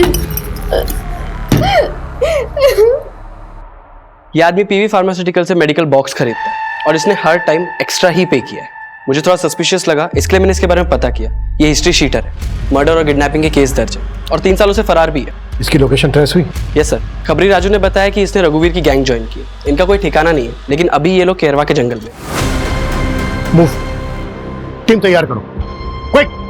ये आदमी पीवी फार्मास्यूटिकल से मेडिकल बॉक्स खरीदता है और इसने हर टाइम एक्स्ट्रा ही पे किया है। मुझे थोड़ा सस्पिशियस लगा, इसलिए मैंने इसके बारे में पता किया। ये हिस्ट्री शीटर है, मर्डर और किडनैपिंग के केस दर्ज है और 3 सालों से फरार भी है। इसकी लोकेशन ट्रेस हुई? यस सर, खबरी राजू ने बताया कि इसने रघुवीर की गैंग ज्वाइन की। इनका कोई ठिकाना नहीं है, लेकिन अभी ये लोग केरवा के जंगल में। मूव, टीम तैयार करो, क्विक।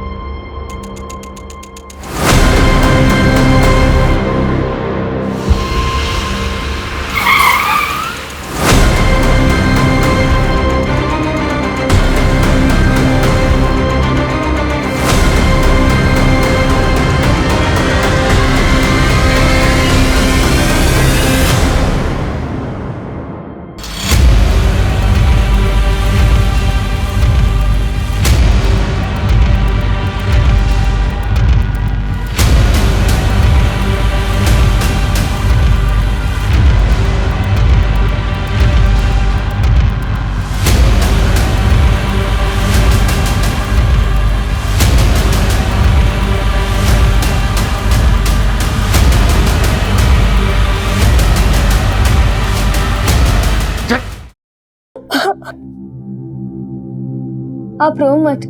आप रो मत,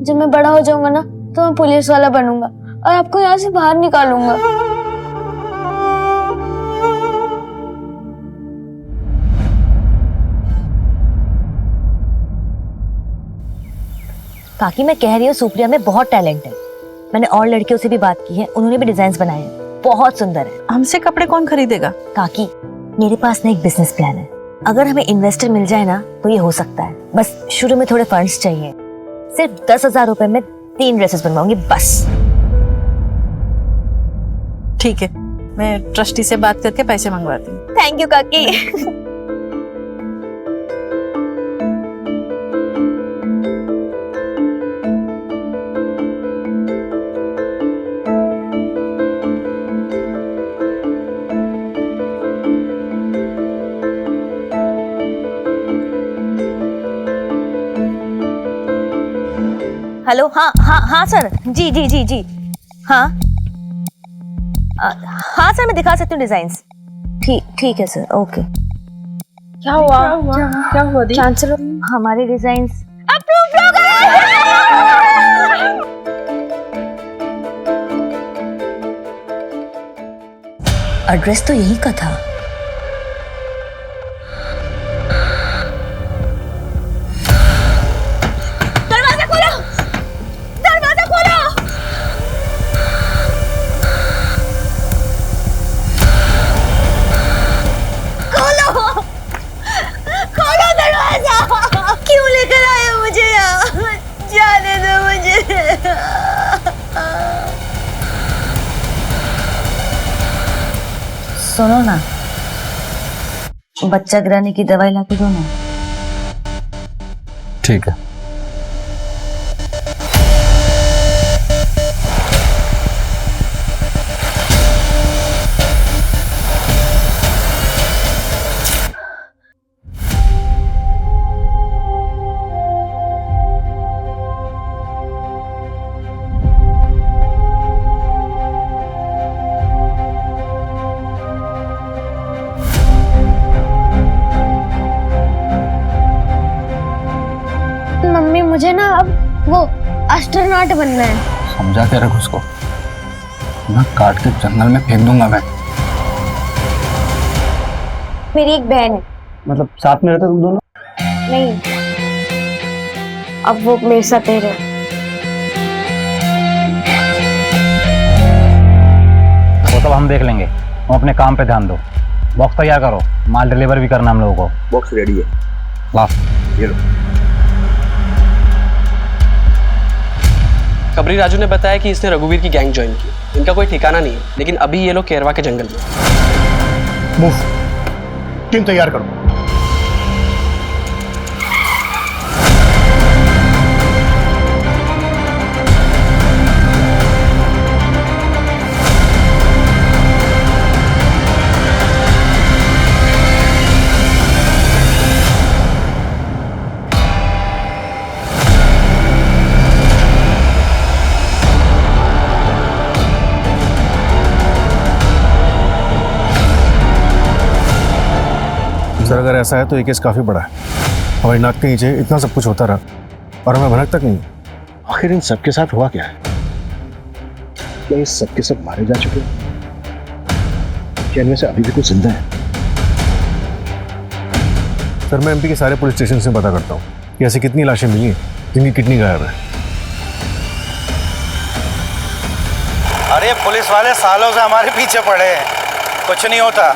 जब मैं बड़ा हो जाऊंगा ना तो मैं पुलिस वाला बनूंगा और आपको यहाँ से बाहर निकालूंगा। काकी मैं कह रही हूँ सुप्रिया में बहुत टैलेंट है। मैंने और लड़कियों से भी बात की है, उन्होंने भी डिजाइन बनाए हैं, बहुत सुंदर है। हमसे कपड़े कौन खरीदेगा? काकी मेरे पास ना एक बिजनेस प्लान है, अगर हमें इन्वेस्टर मिल जाए ना तो ये हो सकता है। बस शुरू में थोड़े फंड्स चाहिए, सिर्फ 10,000 रुपए में 3 ड्रेसेस बनवाऊंगी बस। ठीक है, मैं ट्रस्टी से बात करके पैसे मंगवाती हूँ। थैंक यू काकी। हेलो, हाँ हाँ हाँ सर, जी जी जी जी हाँ हाँ सर, मैं दिखा सकती हूँ डिजाइन्स। ठीक है सर, ओके। क्या हुआ दी? चांसलर, हमारे डिजाइन्स अप्रूव हो गए। एड्रेस तो यही का था। सुनो ना, बच्चा गिराने की दवाई लाके दो ना। ठीक है। एस्ट्रोनॉट बनना है। समझा के रख उसको, मैं काट के जंगल में फेंक दूंगा मैं। मेरी एक बहन है। मतलब साथ में रहते तुम दोनों? नहीं, अब वो मेरे साथ ही रहे। वो सब हम देख लेंगे, तुम अपने काम पे ध्यान दो। बॉक्स तैयार करो, माल डिलीवर भी करना हम लोगों को। बॉक्स रेडी है। ला ये लो। खबरी राजू ने बताया कि इसने रघुवीर की गैंग ज्वाइन की। इनका कोई ठिकाना नहीं है, लेकिन अभी ये लोग केरवा के जंगल में। मूव, टीम तैयार करो। सर अगर ऐसा है तो ये केस काफी बड़ा है। हमारी नाक के नीचे इतना सब कुछ होता रहा और हमें भनक तक नहीं। आखिर इन सबके साथ हुआ क्या है? क्या ये सबके सब मारे जा चुके हैं? क्या इनमें से अभी भी कुछ जिंदा है? सर मैं एमपी के सारे पुलिस स्टेशन से पता करता हूँ कि ऐसी कितनी लाशें मिली हैं जिनकी किडनी गायब है। अरे पुलिस वाले सालों से हमारे पीछे पड़े हैं, कुछ नहीं होता,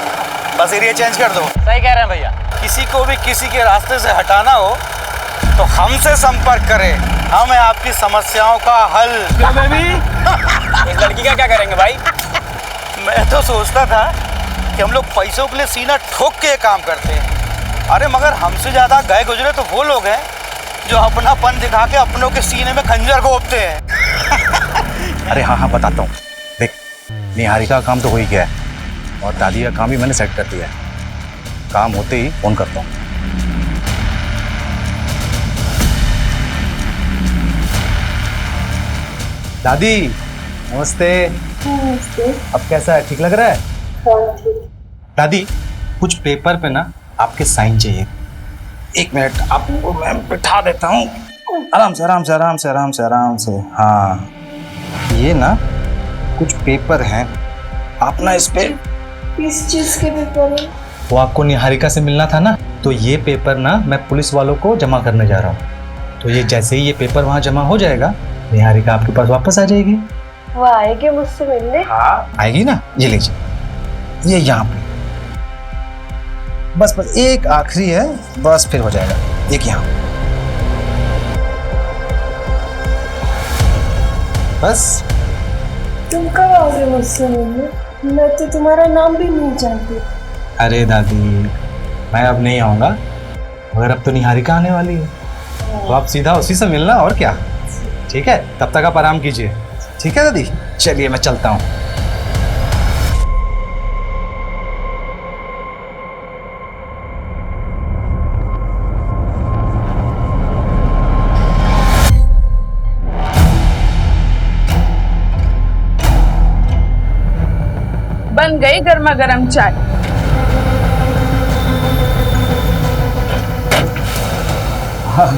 बस एरिया चेंज कर दो। सही कह रहे हैं भैया। किसी को भी किसी के रास्ते से हटाना हो तो हमसे संपर्क करें, हम है आपकी समस्याओं का हल। क्यों बेबी? इस लड़की का क्या करेंगे भाई? मैं तो सोचता था कि हम लोग पैसों के लिए सीना ठोक के काम करते हैं, अरे मगर हमसे ज्यादा गए गुजरे तो वो लोग हैं जो अपनापन दिखा के अपनों के सीने में खंजर घोंपते हैं। अरे हाँ हाँ बताता हूँ, देख निहारिका का काम तो हो ही गया है और दादी का काम भी मैंने सेट कर दिया है। काम होते ही फोन करता हूँ। दादी नमस्ते। नमस्ते। अब कैसा है, ठीक लग रहा है? हाँ ठीक। दादी कुछ पेपर पे ना आपके साइन चाहिए। एक मिनट आपको मैं बिठा देता हूँ, आराम से आराम से आराम से आराम से आराम से। हाँ ये ना कुछ पेपर हैं, आप ना इस पे। किस चीज के पेपर है? वो आपको निहारिका से मिलना था ना, तो ये पेपर ना मैं पुलिस वालों को जमा करने जा रहा हूँ। तो ये जैसे ही ये पेपर वहाँ जमा हो जाएगा, निहारिका आपके पास वापस आ जाएगी। वो आएगी मुझसे मिलने? हाँ आएगी ना, ये लीजिए, ये यहाँ पे बस बस एक आखिरी है, बस फिर हो जाएगा। एक यहाँ बस। तुम कब आओगे मुझसे मिलने? मैं तो तुम्हारा नाम भी नहीं जानती। अरे दादी मैं अब नहीं आऊँगा, मगर अब तो निहारिका आने वाली है, तो आप सीधा उसी से मिलना और क्या। ठीक है, तब तक आप आराम कीजिए। ठीक है दादी, चलिए मैं चलता हूँ। बन गई गर्मा गर्म चाय। हाँ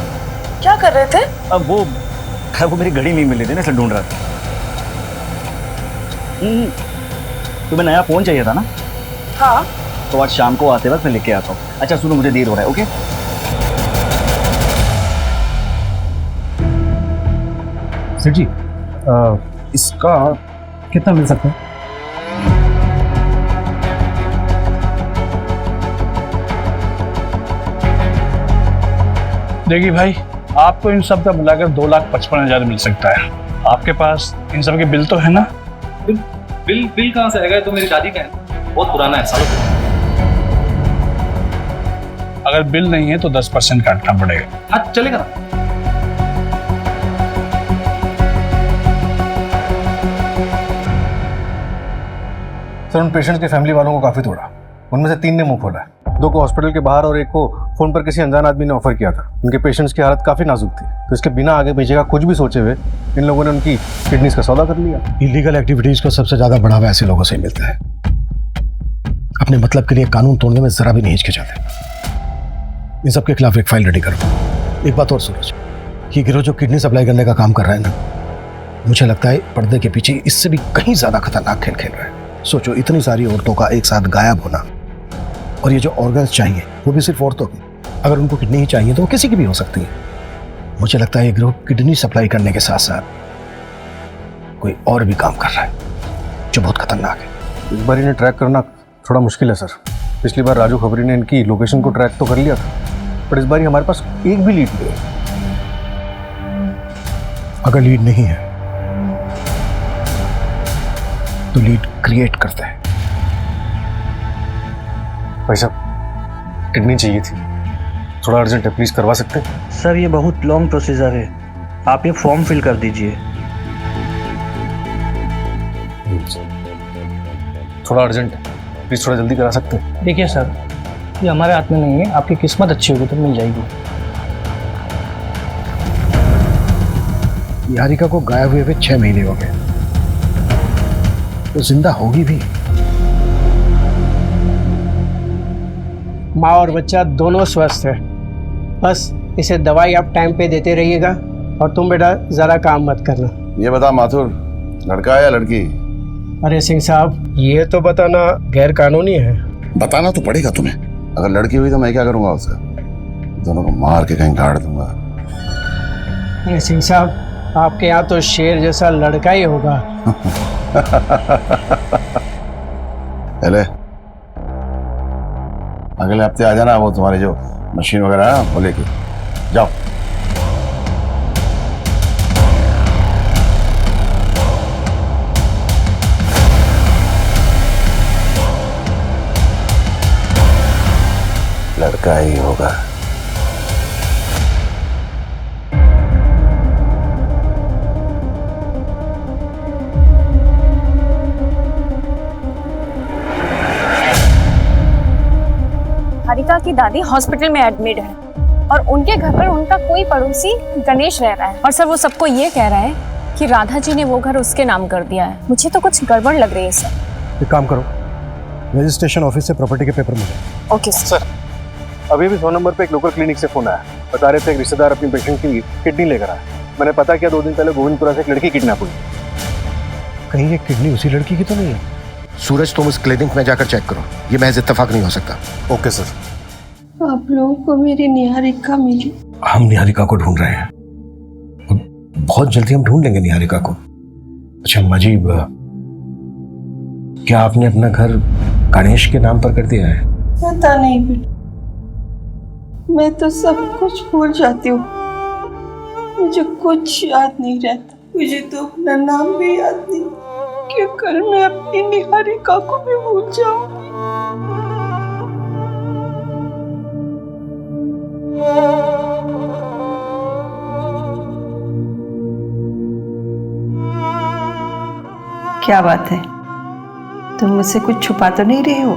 क्या कर रहे थे? अब वो मेरी घड़ी नहीं मिली थी ना, इसलिए ढूंढ रहा था। तुम्हें नया फोन चाहिए था ना? हाँ। तो आज शाम को आते वक्त मैं लेके आता हूँ। अच्छा सुनो, मुझे देर हो रहा है। ओके सर जी, इसका कितना मिल सकता है? देखिए भाई, आपको इन सब का मिलाकर 2,55,000 मिल सकता है। आपके पास इन सब के बिल तो है ना? बिल कहाँ से आएगा? तो मेरी शादी का है, बहुत पुराना है, सालों पुराना। अगर बिल नहीं है तो 10% काटना पड़ेगा। हाँ चलेगा ना। सर उन पेशेंट्स के फैमिली वालों को काफी तोड़ा, उनमें से 3 ने मुंह खोला, 2 को हॉस्पिटल के बाहर और 1 को फोन पर किसी अनजान आदमी ने ऑफर किया था। उनके पेशेंट्स की हालत काफी नाजुक थी, तो इसके बिना आगे पीछे का कुछ भी सोचे हुए इन लोगों ने उनकी किडनीज का सौदा कर लिया। इलीगल एक्टिविटीज को सबसे ज्यादा बढ़ावा ऐसे लोगों से ही मिलता है। अपने मतलब के लिए कानून तोड़ने में जरा भी नहीं हिचकिचाते। इन सबके खिलाफ एक फाइल रेडी करो। एक बात और सूरज, ये गिरोह जो किडनी सप्लाई करने का काम कर रहा है ना, मुझे लगता है पर्दे के पीछे इससे भी कहीं ज्यादा खतरनाक खेल खेल रहा है। सोचो, इतनी सारी औरतों का एक साथ गायब होना, और ये जो ऑर्गन्स चाहिए वो भी सिर्फ औरतों की। अगर उनको किडनी ही चाहिए तो वो किसी की भी हो सकती है। मुझे लगता है ये गिरोह किडनी सप्लाई करने के साथ साथ कोई और भी काम कर रहा है जो बहुत खतरनाक है। इस बार इन्हें ट्रैक करना थोड़ा मुश्किल है सर। पिछली बार राजू खबरी ने इनकी लोकेशन को ट्रैक तो कर लिया था, पर इस बार हमारे पास एक भी लीड नहीं है। अगर लीड नहीं है तो लीड क्रिएट करते हैं। भाई साहब, किडनी चाहिए थी, थोड़ा अर्जेंट है, प्लीज करवा सकते हैं? सर ये बहुत लॉन्ग प्रोसीजर है, आप ये फॉर्म फिल कर दीजिए। थोड़ा अर्जेंट है, प्लीज थोड़ा जल्दी करा सकते हैं? देखिए सर, ये हमारे हाथ में नहीं है, आपकी किस्मत अच्छी होगी तो मिल जाएगी। निहारिका को गायब हुए 6 महीने हो गए, तो जिंदा होगी भी। माँ और बच्चा दोनों स्वस्थ है, बस इसे दवाई आप टाइम पे देते रहिएगा, और तुम बेटा ज़रा काम मत करना। ये बता माथुर, लड़का है या लड़की? अरे सिंह साहब, ये तो बताना गैर कानूनी है। बताना तो पड़ेगा तुम्हें। अगर लड़की हुई तो मैं क्या करूंगा उसका? दोनों को मार के कहीं गाड़ दूंगा। अरे सिंह साहब, आपके यहाँ तो शेर जैसा लड़का ही होगा। पहले अगले हफ्ते आ जाना, वो तुम्हारे जो मशीन वगैरह है वो लेके जाओ। लड़का ही होगा। हारिका की दादी हॉस्पिटल में एडमिट है और उनके घर पर उनका कोई पड़ोसी गणेश रह रहा है, और सर वो सबको ये कह रहा है कि राधा जी ने वो घर उसके नाम कर दिया है। मुझे तो कुछ गड़बड़ लग रही है सर। एक काम करो, रजिस्ट्रेशन ऑफिस से प्रॉपर्टी के पेपर मिले। Okay sir. अभी भी 100 नंबर पे एक लोकल क्लिनिक से फोन आया, बता रहे थे एक रिश्तेदार अपनी पेशेंट की किडनी लेकर आया। मैंने पता किया, 2 दिन पहले गोविंदपुरा से एक लड़की किडनैप हुई। कहीं ये किडनी उसी लड़की की तो नहीं है? सूरज, तुम उस क्लिनिक में जाकर चेक करो, ये महज इत्तेफाक नहीं हो सकता। Okay sir. आप लोगों को मेरी निहारिका मिली? हम निहारिका को ढूंढ रहे हैं, बहुत जल्दी हम ढूंढ लेंगे निहारिका को। अच्छा मजीब, क्या आपने अपना घर गणेश के नाम पर कर दिया है? पता नहीं बेटा, मैं तो सब कुछ भूल जाती हूँ, मुझे कुछ याद नहीं रहता। मुझे तो अपना नाम भी याद नहीं कि कल मैं अपनी निहारिका को भी भूल जाऊंगी। क्या बात है, तुम मुझसे कुछ छुपा तो नहीं रहे हो?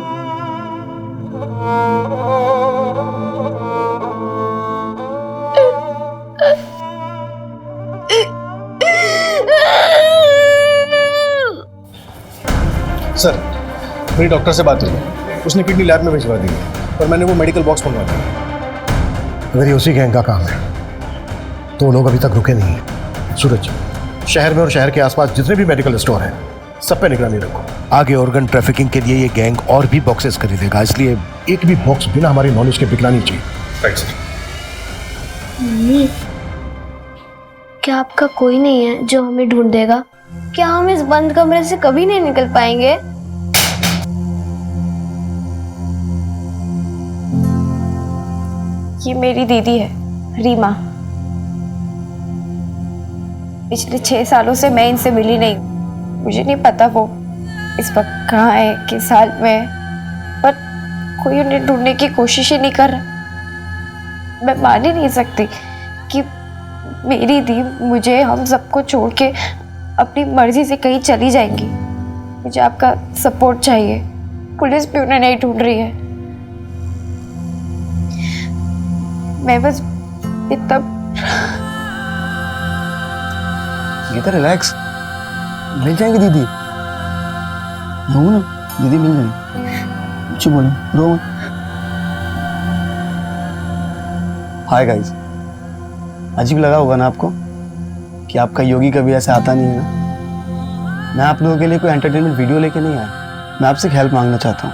सर, मेरी डॉक्टर से बात हुई, उसने किडनी लैब में भिजवा दी है, पर मैंने वो मेडिकल बॉक्स मंगवा दिया। अगर ये उसी गैंग का काम है तो वो लोग अभी तक रुके नहीं हैं। सूरज, शहर में और शहर के आसपास जितने भी मेडिकल स्टोर हैं सब पे निगरानी रखो। आगे ऑर्गन ट्रैफिकिंग के लिए ये गैंग और भी बॉक्सेस खरीदेगा, इसलिए एक भी बॉक्स बिना हमारी नॉलेज के बिकना नहीं चाहिए। Right sir. मम्मी, क्या आपका कोई नहीं है जो हमें ढूंढ देगा? क्या हम इस बंद कमरे से कभी नहीं निकल पाएंगे? ये मेरी दीदी है रीमा। पिछले 6 सालों से मैं इनसे मिली नहीं, मुझे नहीं पता वो इस वक्त कहाँ है, किस हाल में है, पर कोई उन्हें ढूंढने की कोशिश ही नहीं कर रहा। मैं मान ही नहीं सकती कि मेरी दी मुझे, हम सबको छोड़ के अपनी मर्जी से कहीं चली जाएंगी। मुझे आपका सपोर्ट चाहिए, पुलिस भी उन्हें नहीं ढूंढ रही है। मैं बस इतना गीता रिलैक्स, मिल जाएंगी दीदी। रो ना, दीदी मिल जाएंगी, कुछ बोलो, रो मत। हाय गाइस, अजीब लगा होगा ना आपको कि आपका योगी कभी ऐसे आता नहीं है ना। मैं आप लोगों के लिए कोई एंटरटेनमेंट वीडियो लेके नहीं आया, मैं आपसे एक हेल्प मांगना चाहता हूँ।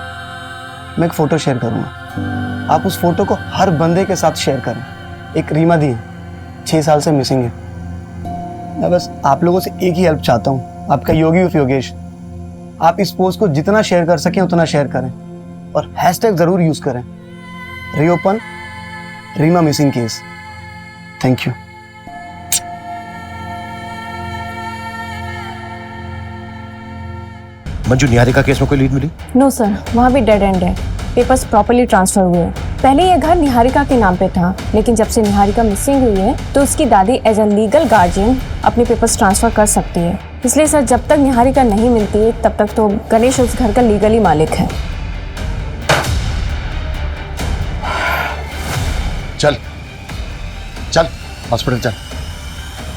मैं एक फ़ोटो शेयर करूँगा, आप उस फोटो को हर बंदे के साथ शेयर करें। एक रीमा दी 6 साल से मिसिंग है। मैं बस आप लोगों से एक ही हेल्प चाहता हूँ, आपका योगी ऑफ योगेश। आप इस पोस्ट को जितना शेयर कर सकें उतना शेयर करें और हैशटैग ज़रूर यूज़ करें, reopen Reema missing case. Thank you. Manju, Niharika case में कोई लीड मिली? नो सर, वहाँ भी डेड एंड है। पेपर्स प्रॉपर्ली ट्रांसफर हुए हैं। पहले ये घर निहारिका के नाम पे था, लेकिन जब से निहारिका मिसिंग हुई है तो उसकी दादी एज अ लीगल गार्जियन अपने पेपर्स ट्रांसफर कर सकती है। इसलिए सर, जब तक निहारिका नहीं मिलती है तब तक तो गणेश उस घर का लीगली मालिक है। चल चल हॉस्पिटल चल।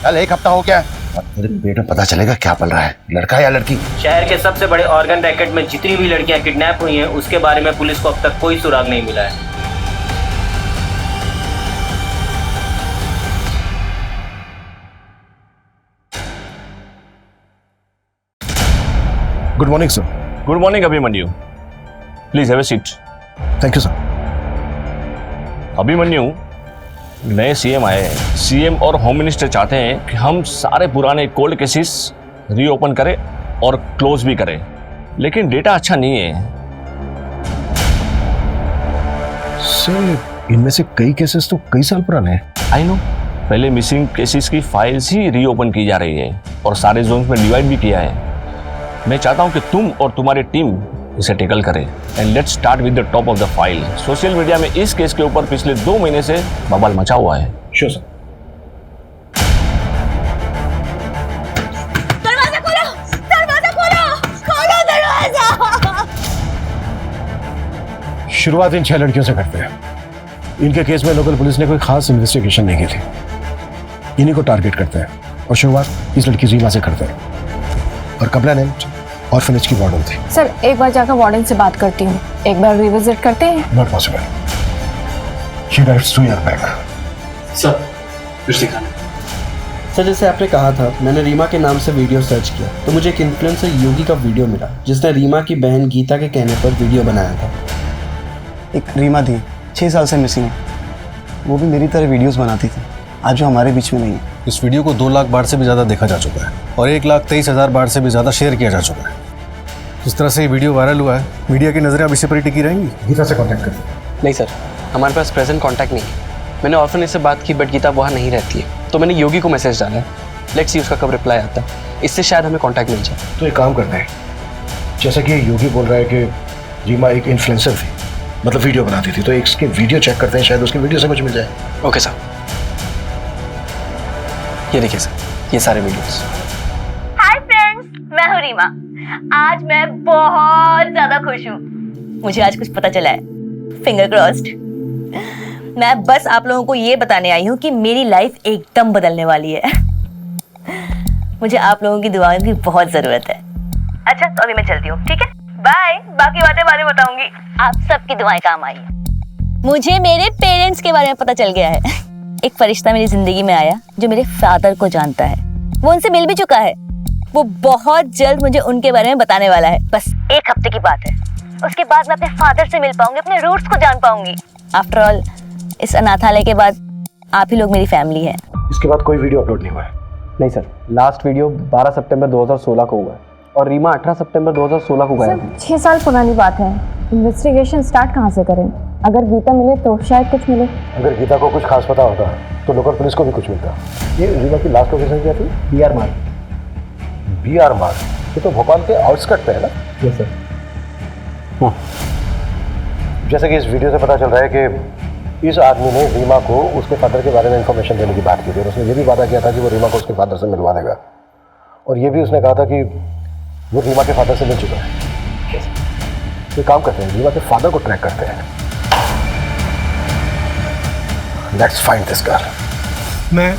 चल, 1 हफ्ता हो गया है और तेरे पेट में पता चलेगा क्या पल रहा है, लड़का या लड़की। शहर के सबसे बड़े ऑर्गन रैकेट में जितनी भी लड़कियां किडनैप हुई हैं उसके बारे में पुलिस को अब तक कोई सुराग नहीं मिला है। Good morning sir. Good morning Abhimanyu, please have a seat. Thank you sir. Abhimanyu, नए सीएम आए हैं। सीएम और होम मिनिस्टर चाहते हैं कि हम सारे पुराने कोल्ड केसेस रीओपन करें और क्लोज भी करें, लेकिन डेटा अच्छा नहीं है। सर, इनमें से कई केसेस तो कई साल पुराने हैं। आई नो, पहले मिसिंग केसेस की फाइल्स ही रीओपन की जा रही है और सारे जोन्स में डिवाइड भी किया है। मैं चाहता हूं कि तुम और तुम्हारी टीम इसे टेकल करें and let's start with the top of the file. Social media में इस केस के ऊपर पिछले 2 महीने से बवाल मचा हुआ है। Sure sir. दरवाजा खोलो, दरवाजा खोलो, खोलो दरवाजा। शुरुआत इन 6 लड़कियों से करते हैं। इनके केस में लोकल पुलिस ने कोई खास इन्वेस्टिगेशन नहीं की थी। इन्हीं को टारगेट करते हैं और शुरुआत इस लड़की रीमा से करते हैं और कंप्लेनेंट ऑर्फनेज की वार्डन थी। सर, एक बार जाकर वार्डन से बात करती हूँ, एक बार रिविजिट करते हैं। Not possible, she directs to your back. Sir, sir, जैसे आपने कहा था, मैंने रीमा के नाम से वीडियो सर्च किया तो मुझे एक इन्फ्लुएंसर योगी का वीडियो मिला जिसने रीमा की बहन गीता के कहने पर वीडियो बनाया था। एक रीमा थी 6 साल से मिसिंग है, वो भी मेरी तरह वीडियोस बनाती थी, आज जो हमारे बीच में नहीं है। इस वीडियो को 2 लाख बार से भी ज़्यादा देखा जा चुका है और 1,23,000 बार से भी ज़्यादा शेयर किया जा चुका है। जिस तरह से ये वीडियो वायरल हुआ है, मीडिया की नज़रें अब इसी पर ही टिकी रहेंगी। गीता से कांटेक्ट करें। नहीं सर, हमारे पास प्रेजेंट कांटेक्ट नहीं है। मैंने ऑर्फनेज से बात की बट गीता वहाँ नहीं रहती है, तो मैंने योगी को मैसेज डाला है। लेट्स सी उसका कब रिप्लाई आता है, इससे शायद हमें कांटेक्ट मिल जाए। तो एक काम करते हैं, जैसा कि योगी बोल रहा है कि रीमा एक इन्फ्लुएंसर थी, मतलब वीडियो बनाती थी, तो इसके वीडियो चेक करते हैं, शायद उसके वीडियो से कुछ मिल जाए। ओके सर, ये देखिए सर, ये सारे वीडियोस। हाय फ्रेंड्स, मैं हूँ रीमा। आज मैं बहुत ज्यादा खुश हूँ। मुझे आज कुछ पता चला है, फिंगर क्रॉस्ड। मैं बस आप लोगों को ये बताने आई हूँ कि मेरी लाइफ एकदम बदलने वाली है। मुझे आप लोगों की दुआओं की बहुत जरूरत है। अच्छा, तो अभी मैं चलती हूँ, ठीक है? बाय। बाकी बातें बाद में बताऊंगी। आप सबकी दुआएं काम आई है। मुझे मेरे पेरेंट्स के बारे में पता चल गया है। एक फरिश्ता मेरी जिंदगी में आया जो मेरे फादर को जानता है। वो उनसे मिल भी चुका है। वो बहुत जल्द मुझे उनके बारे में बताने वाला है। बस 1 हफ्ते की बात है। उसके बाद मैं अपने फादर से मिल पाऊंगी, अपने रूट्स को जान पाऊंगी। आफ्टर ऑल, इस अनाथालय के बाद आप ही लोग मेरी फैमिली है। इसके बाद कोई वीडियो अपलोड नहीं हुआ है? नहीं सर, लास्ट वीडियो 12 सितंबर 2016 को हुआ है और रीमा 18 सितंबर 2016 को गायब हुई। 6 साल पुरानी बात है। इन्वेस्टिगेशन स्टार्ट कहाँ से करें? अगर गीता मिले तो शायद कुछ मिले। अगर गीता को कुछ खास पता होता तो लोकल पुलिस को भी कुछ मिलता। ये रीमा की लास्ट लोकेशन क्या थी? BR मार्ग। BR मार्ग, ये तो भोपाल के आउटस्कर्ट पे है ना? Yes sir. जैसे कि इस वीडियो से पता चल रहा है कि इस आदमी ने रीमा को उसके फादर के बारे में इंफॉर्मेशन देने की बात की थी और उसने ये भी वादा किया था कि वो रीमा को उसके फादर से मिलवा देगा, और ये भी उसने कहा था कि वो रीमा के फादर से मिल चुका है। तो काम करते हैं, रीमा के फादर को ट्रैक करते हैं। Let's find this girl. मैं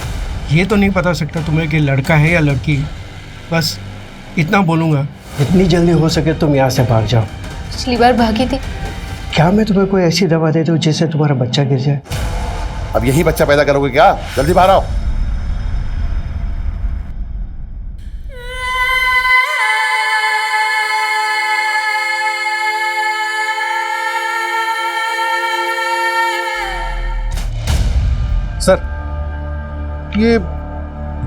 ये तो नहीं बता सकता तुम्हें कि लड़का है या लड़की, बस इतना बोलूँगा, जितनी जल्दी हो सके तुम यहाँ से भाग जाओ। पिछली बार भागी थी। क्या मैं तुम्हें कोई ऐसी दवा दे दूँ जिससे तुम्हारा बच्चा गिर जाए? अब यही बच्चा पैदा करोगे क्या? जल्दी बाहर आओ। सर, ये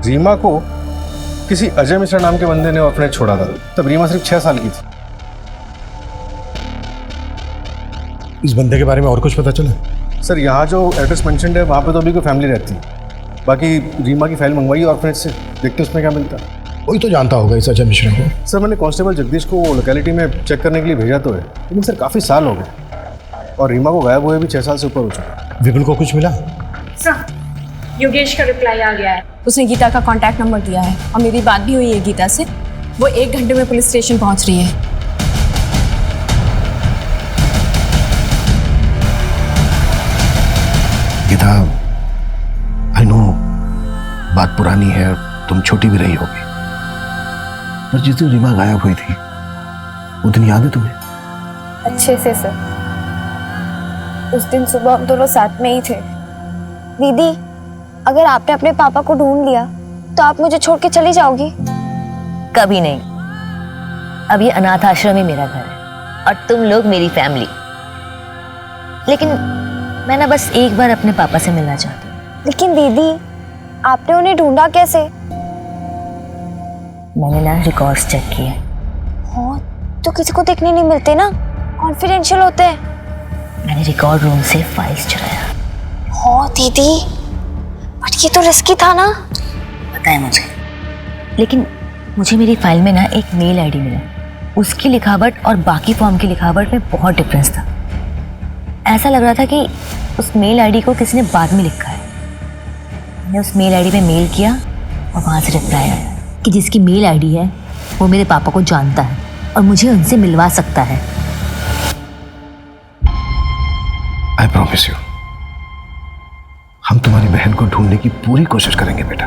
रीमा को किसी अजय मिश्रा नाम के बंदे ने ऑर्फनेज छोड़ा था। तब रीमा सिर्फ 6 साल की थी। इस बंदे के बारे में और कुछ पता चला? सर, यहाँ जो एड्रेस मेंशन्ड है वहाँ पे तो अभी कोई फैमिली रहती है। बाकी रीमा की फाइल मंगवाई ऑर्फनेज से, देखते उसमें क्या मिलता है। कोई तो जानता होगा इस अजय मिश्रा को। सर, मैंने कांस्टेबल जगदीश को लोकेलिटी में चेक करने के लिए भेजा तो है, लेकिन सर काफ़ी साल हो गए और रीमा को गायब हुए भी 6 साल से ऊपर हो चुका है। विपुल को कुछ मिला? सर, योगेश का रिप्लाई आ गया है। उसने गीता का कांटेक्ट नंबर दिया है और मेरी बात भी हुई है गीता से। वो 1 घंटे में पुलिस स्टेशन पहुंच रही है। गीता, आई नो बात पुरानी है, तुम छोटी भी रही होगी, पर जिस दिन रीमा गायब हुई थी वो दिन याद है तुम्हें? अच्छे से सर। उस दिन सुबह हम दोनों साथ में ही थे। दीदी, अगर आपने अपने पापा को ढूंढ लिया तो आप मुझे छोड़ के चली जाओगी? कभी नहीं। अब ये अनाथ आश्रम ही मेरा घर है और तुम लोग मेरी फैमिली। लेकिन मैं ना बस एक बार अपने पापा से मिलना चाहती हूँ। लेकिन दीदी, आपने उन्हें ढूंढा कैसे? मैंने ना रिकॉर्ड्स चेक किए। हाँ, तो किसी को देखने नहीं मिलते ना, कॉन्फिडेंशियल होते हैं। मैंने रिकॉर्ड रूम से फाइल्स चुराया। हाँ दीदी, बट ये तो रिस्की था ना। पता है मुझे, लेकिन मुझे मेरी फाइल में ना एक मेल आईडी मिला। उसकी लिखावट और बाकी फॉर्म की लिखावट में बहुत डिफरेंस था। ऐसा लग रहा था कि उस मेल आईडी को किसी ने बाद में लिखा है। मैंने उस मेल आईडी पे मेल किया और वहाँ से रिप्लाई आया कि जिसकी मेल आईडी है वो मेरे पापा को जानता है और मुझे उनसे मिलवा सकता है। आई प्रॉमिस यू, हम तुम्हारी बहन को ढूंढने की पूरी कोशिश करेंगे बेटा।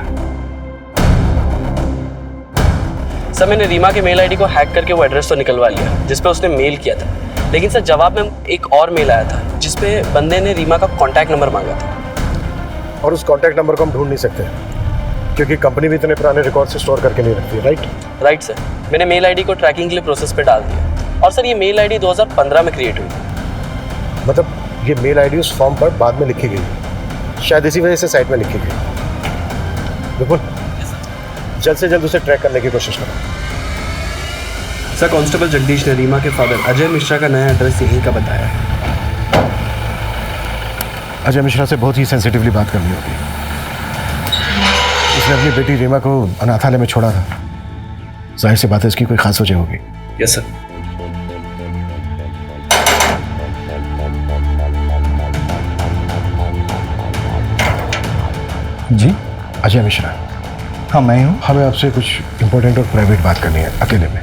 सर, मैंने रीमा के मेल आईडी को हैक करके वो एड्रेस तो निकलवा लिया जिस पे उसने मेल किया था, लेकिन सर जवाब में एक और मेल आया था जिस पे बंदे ने रीमा का कांटेक्ट नंबर मांगा था। और उस कांटेक्ट नंबर को हम ढूंढ नहीं सकते क्योंकि कंपनी भी इतने पुराने रिकॉर्ड से स्टोर करके नहीं रखती, राइट सर, मैंने मेल आईडी को ट्रैकिंग के लिए प्रोसेस पे डाल दिया। और सर, ये मेल आईडी 2015 में क्रिएट हुई। मतलब ये मेल आईडी उस फॉर्म पर बाद में लिखी गई, शायद इसी वजह से साइट में लिखी गई। बिल्कुल, जल्द से जल्द उसे ट्रैक करने की कोशिश करो। सर, कांस्टेबल जगदीश ने रीमा के फादर अजय मिश्रा का नया एड्रेस यहीं का बताया है। अजय मिश्रा से बहुत ही सेंसिटिवली बात करनी होगी। उसने अपनी बेटी रीमा को अनाथालय में छोड़ा था। जाहिर सी बात है इसकी कोई खास वजह होगी। Yes sir. जी, अजय मिश्रा। हाँ, मैं ही हूँ। हमें आपसे कुछ इंपॉर्टेंट और प्राइवेट बात करनी है, अकेले में।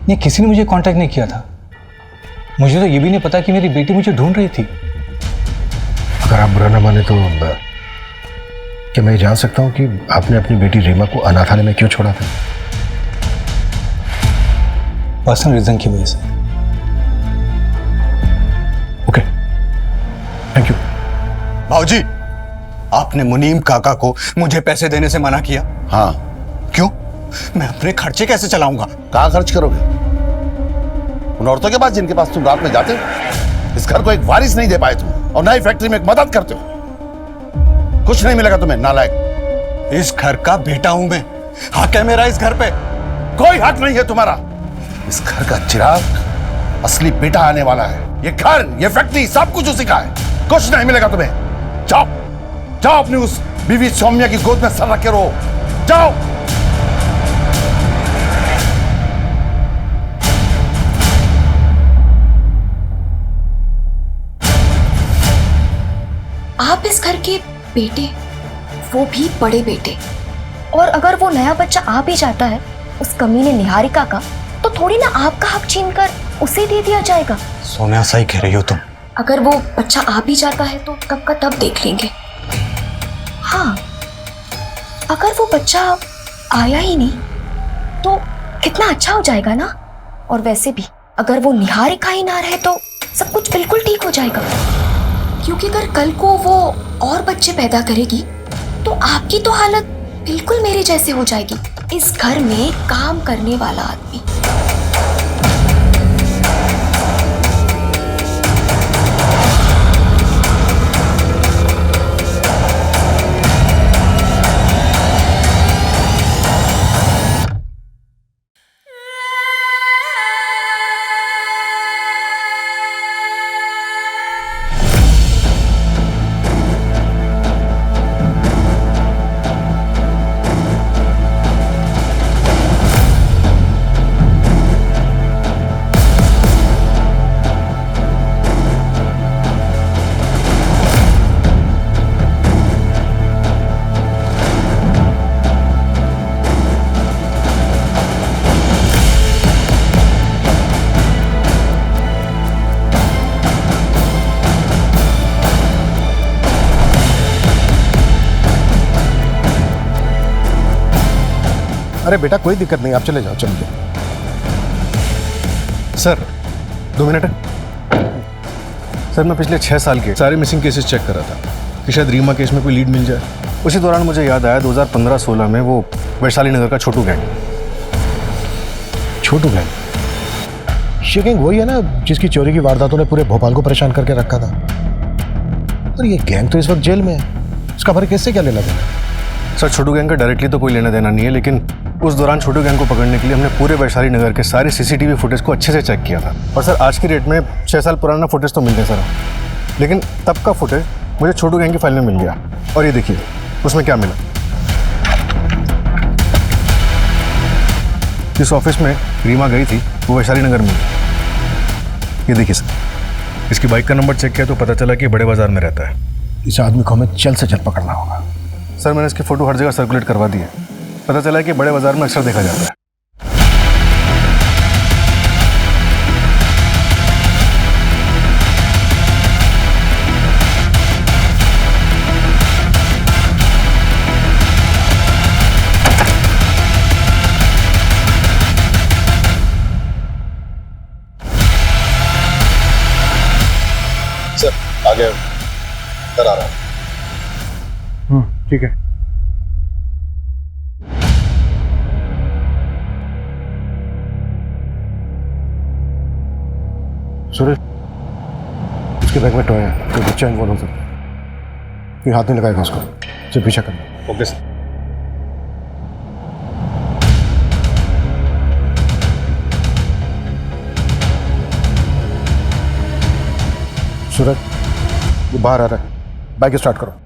नहीं, किसी ने मुझे कांटेक्ट नहीं किया था। मुझे तो ये भी नहीं पता कि मेरी बेटी मुझे ढूंढ रही थी। अगर आप बुरा ना माने तो क्या मैं जान सकता हूँ कि आपने अपनी बेटी रीमा को अनाथालय में क्यों छोड़ा था? पर्सनल रीजन की वजह से। Okay, thank you. भाऊजी, आपने मुनीम काका को मुझे पैसे देने से मना किया। हाँ, क्यों? मैं अपने खर्चे कैसे चलाऊंगा? कहाँ खर्च करोगे? उन औरतों के पास जिनके पास तुम रात में जाते हो। इस घर को एक वारिस नहीं दे पाए तुम, और नई फैक्ट्री में एक मदद करते हो। कुछ नहीं मिलेगा तुम्हें, नालायक। इस घर का बेटा हूं मैं, हक है मेरा इस घर पे। कोई हक नहीं है तुम्हारा। इस घर का चिराग असली बेटा आने वाला है। ये घर, ये फैक्ट्री, सब कुछ उसी का है। कुछ नहीं मिलेगा तुम्हें। जाओ जाओ, अपनी उस बीवी सौम्या की गोद में सर रख के रहो। जाओ। आप इस घर के बेटे, वो भी बड़े बेटे, और अगर वो नया बच्चा आ भी जाता है उस कमीने निहारिका का, तो थोड़ी ना आपका हक छीनकर उसे दे दिया जाएगा। सोनिया, सही कह रही हो तुम। अगर वो बच्चा आ भी जाता है तो तब का तब देख लेंगे। हाँ, अगर वो बच्चा आया ही नहीं तो कितना अच्छा हो जाएगा ना। और वैसे भी अगर वो निहारिका ही ना रहे तो सब कुछ बिल्कुल ठीक हो जाएगा। क्योंकि अगर कल को वो और बच्चे पैदा करेगी तो आपकी तो हालत बिल्कुल मेरे जैसे हो जाएगी। इस घर में काम करने वाला आदमी। अरे बेटा कोई दिक्कत नहीं, आप चले जाओ, चलिए। Sir 2 minute. सर मैं पिछले 6 साल के सारे मिसिंग केसेस चेक कर रहा था कि शायद रीमा केस में कोई लीड मिल जाए। उसी दौरान मुझे याद आया 2015-16 में वो वैशाली नगर का छोटू गैंग। छोटू गैंग? ये गैंग वही है ना जिसकी चोरी की वारदातों ने पूरे भोपाल को परेशान करके रखा था? पर ये गैंग तो इस वक्त जेल में है, इसका हमारे केस से क्या लेना देना? सर छोटू गैंग का डायरेक्टली तो कोई लेना देना नहीं है, लेकिन उस दौरान छोटू गैंग को पकड़ने के लिए हमने पूरे वैशाली नगर के सारे सीसीटीवी फुटेज को अच्छे से चेक किया था। और सर आज की डेट में 6 साल पुराना फुटेज तो मिल गया सर, लेकिन तब का फुटेज मुझे छोटू गैंग की फाइल में मिल गया। और ये देखिए उसमें क्या मिला। जिस ऑफिस में रीमा गई थी वो वैशाली नगर में। ये देखिए सर, इसकी बाइक का नंबर चेक किया तो पता चला कि बड़े बाजार में रहता है। इस आदमी को हमें जल्द से जल्द पकड़ना होगा। सर मैंने इसकी फ़ोटो हर जगह सर्कुलेट करवा दी है, पता चला है कि बड़े बाजार में अक्सर देखा जाता है। सर आगे कर आ रहा हूँ। ठीक है। सूरज, उसके बैग में टॉय है, कोई बच्चा इन्वॉल्व हो सकता है। कोई हाथ नहीं लगाएगा उसको, सिर्फ पीछा करना। Okay sir. सूरज वो बाहर आ रहा है, बाइक स्टार्ट करो।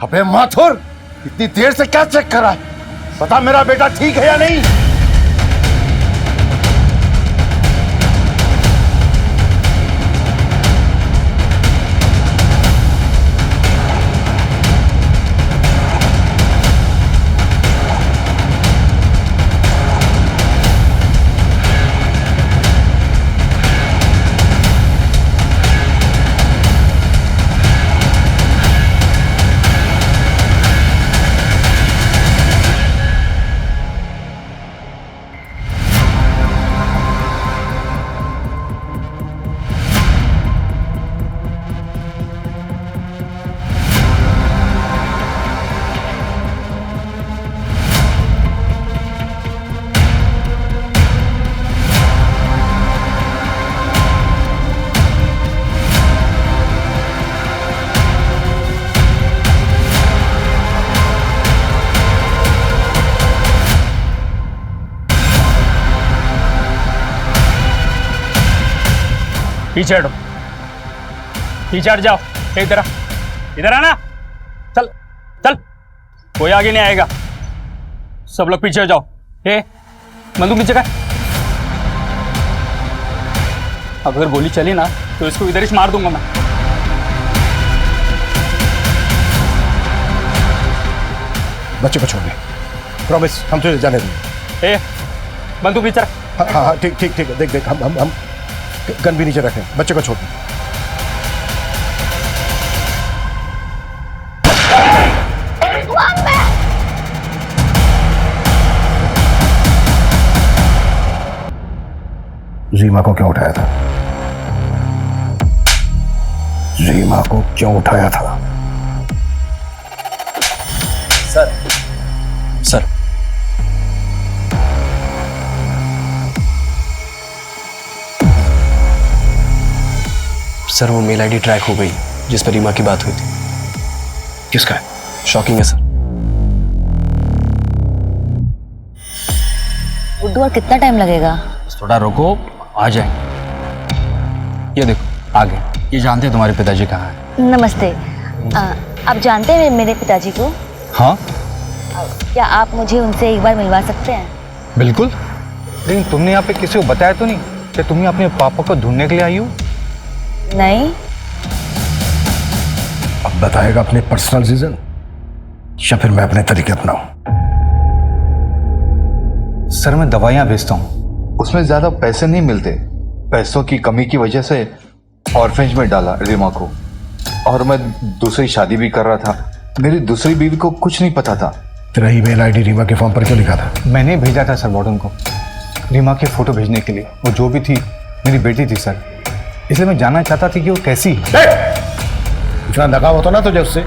अबे माथुर, इतनी देर से क्या चेक कर रहा है? बता मेरा बेटा ठीक है या नहीं? पीछे हटो, पीछे हट जाओ। इधर आना। चल चल, कोई आगे नहीं आएगा, सब लोग पीछे हो जाओ। बंदूक नीचे का। अगर गोली चली ना तो इसको इधर ही मार दूंगा मैं। बच्चे को छोड़ दे, प्रॉमिस, हम तुझे जाने देंगे। बंदूक नीचे रख। हाँ हाँ ठीक ठीक ठीक है, देख देख हम गन भी नीचे रखें, बच्चे को छोड़ दे। रीमा को क्यों उठाया था? रीमा को क्यों उठाया था? सर सर सर वो मेल आईडी ट्रैक हो गई जिस पर रीमा की बात हुई थी। किसका है? शॉकिंग है सर। गुड्डू, और कितना टाइम लगेगा? थोड़ा रुको, आ जाएंगे। ये देखो आ गए। ये जानते हैं तुम्हारे पिताजी कहाँ हैं? नमस्ते। आप जानते हैं मेरे पिताजी को? हाँ क्या आप मुझे उनसे एक बार मिलवा सकते हैं? बिल्कुल, लेकिन तुमने यहाँ पे किसी को बताया तो नहीं कि तुम अपने पापा को ढूंढने के लिए आई हो? नहीं। अब बताएगा अपने पर्सनल रीजन या फिर मैं अपने तरीके अपनाऊं? सर मैं दवाइयाँ भेजता हूँ। उसमें ज्यादा पैसे नहीं मिलते, पैसों की कमी की वजह से ऑर्फेंज में डाला रीमा को। और मैं दूसरी शादी भी कर रहा था, मेरी दूसरी बीवी को कुछ नहीं पता था। तेरा ईमेल आईडी रीमा के फॉर्म पर क्यों लिखा था? मैंने भेजा था सर वार्डन को रीमा की फोटो भेजने के लिए। वो जो भी थी मेरी बेटी थी सर, इसलिए मैं जानना चाहता था कि वो कैसी है। इतना लगाव होता ना तुझे उससे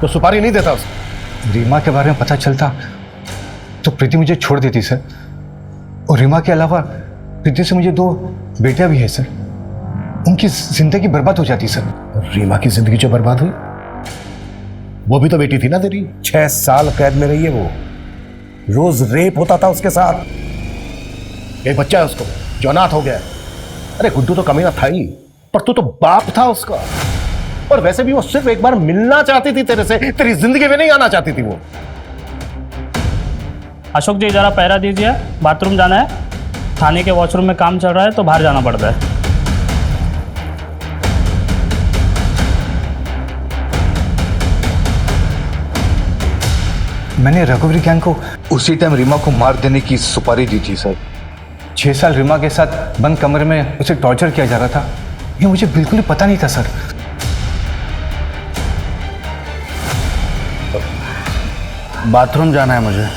तो सुपारी नहीं देता उसे। रीमा के बारे में पता चलता तो प्रीति मुझे छोड़ देती सर। और रीमा के अलावा प्रीति से मुझे 2 बेटियां भी है सर। उनकी जिंदगी बर्बाद हो जाती सर। रीमा की जिंदगी जो बर्बाद हुई, वो भी तो बेटी थी ना तेरी। 6 साल कैद में रही है वो, रोज रेप होता था उसके साथ। एक बच्चा है उसको जो अनाथ हो गया है। अरे गुड्डू तो कमीना था ही, पर तू तो बाप था उसका। और वैसे भी वो सिर्फ एक बार मिलना चाहती थी तेरे से, तेरी जिंदगी में नहीं आना चाहती थी वो। अशोक जी जरा पहरा दीजिए, बाथरूम जाना है। थाने के वॉशरूम में काम चल रहा है तो बाहर जाना पड़ता है। मैंने रघुवीर गैंग को उसी टाइम रीमा को मार देने की सुपारी दी थी सर। 6 साल रीमा के साथ बंद कमरे में उसे टॉर्चर किया जा रहा था, ये मुझे बिल्कुल ही पता नहीं था सर। बाथरूम जाना है मुझे।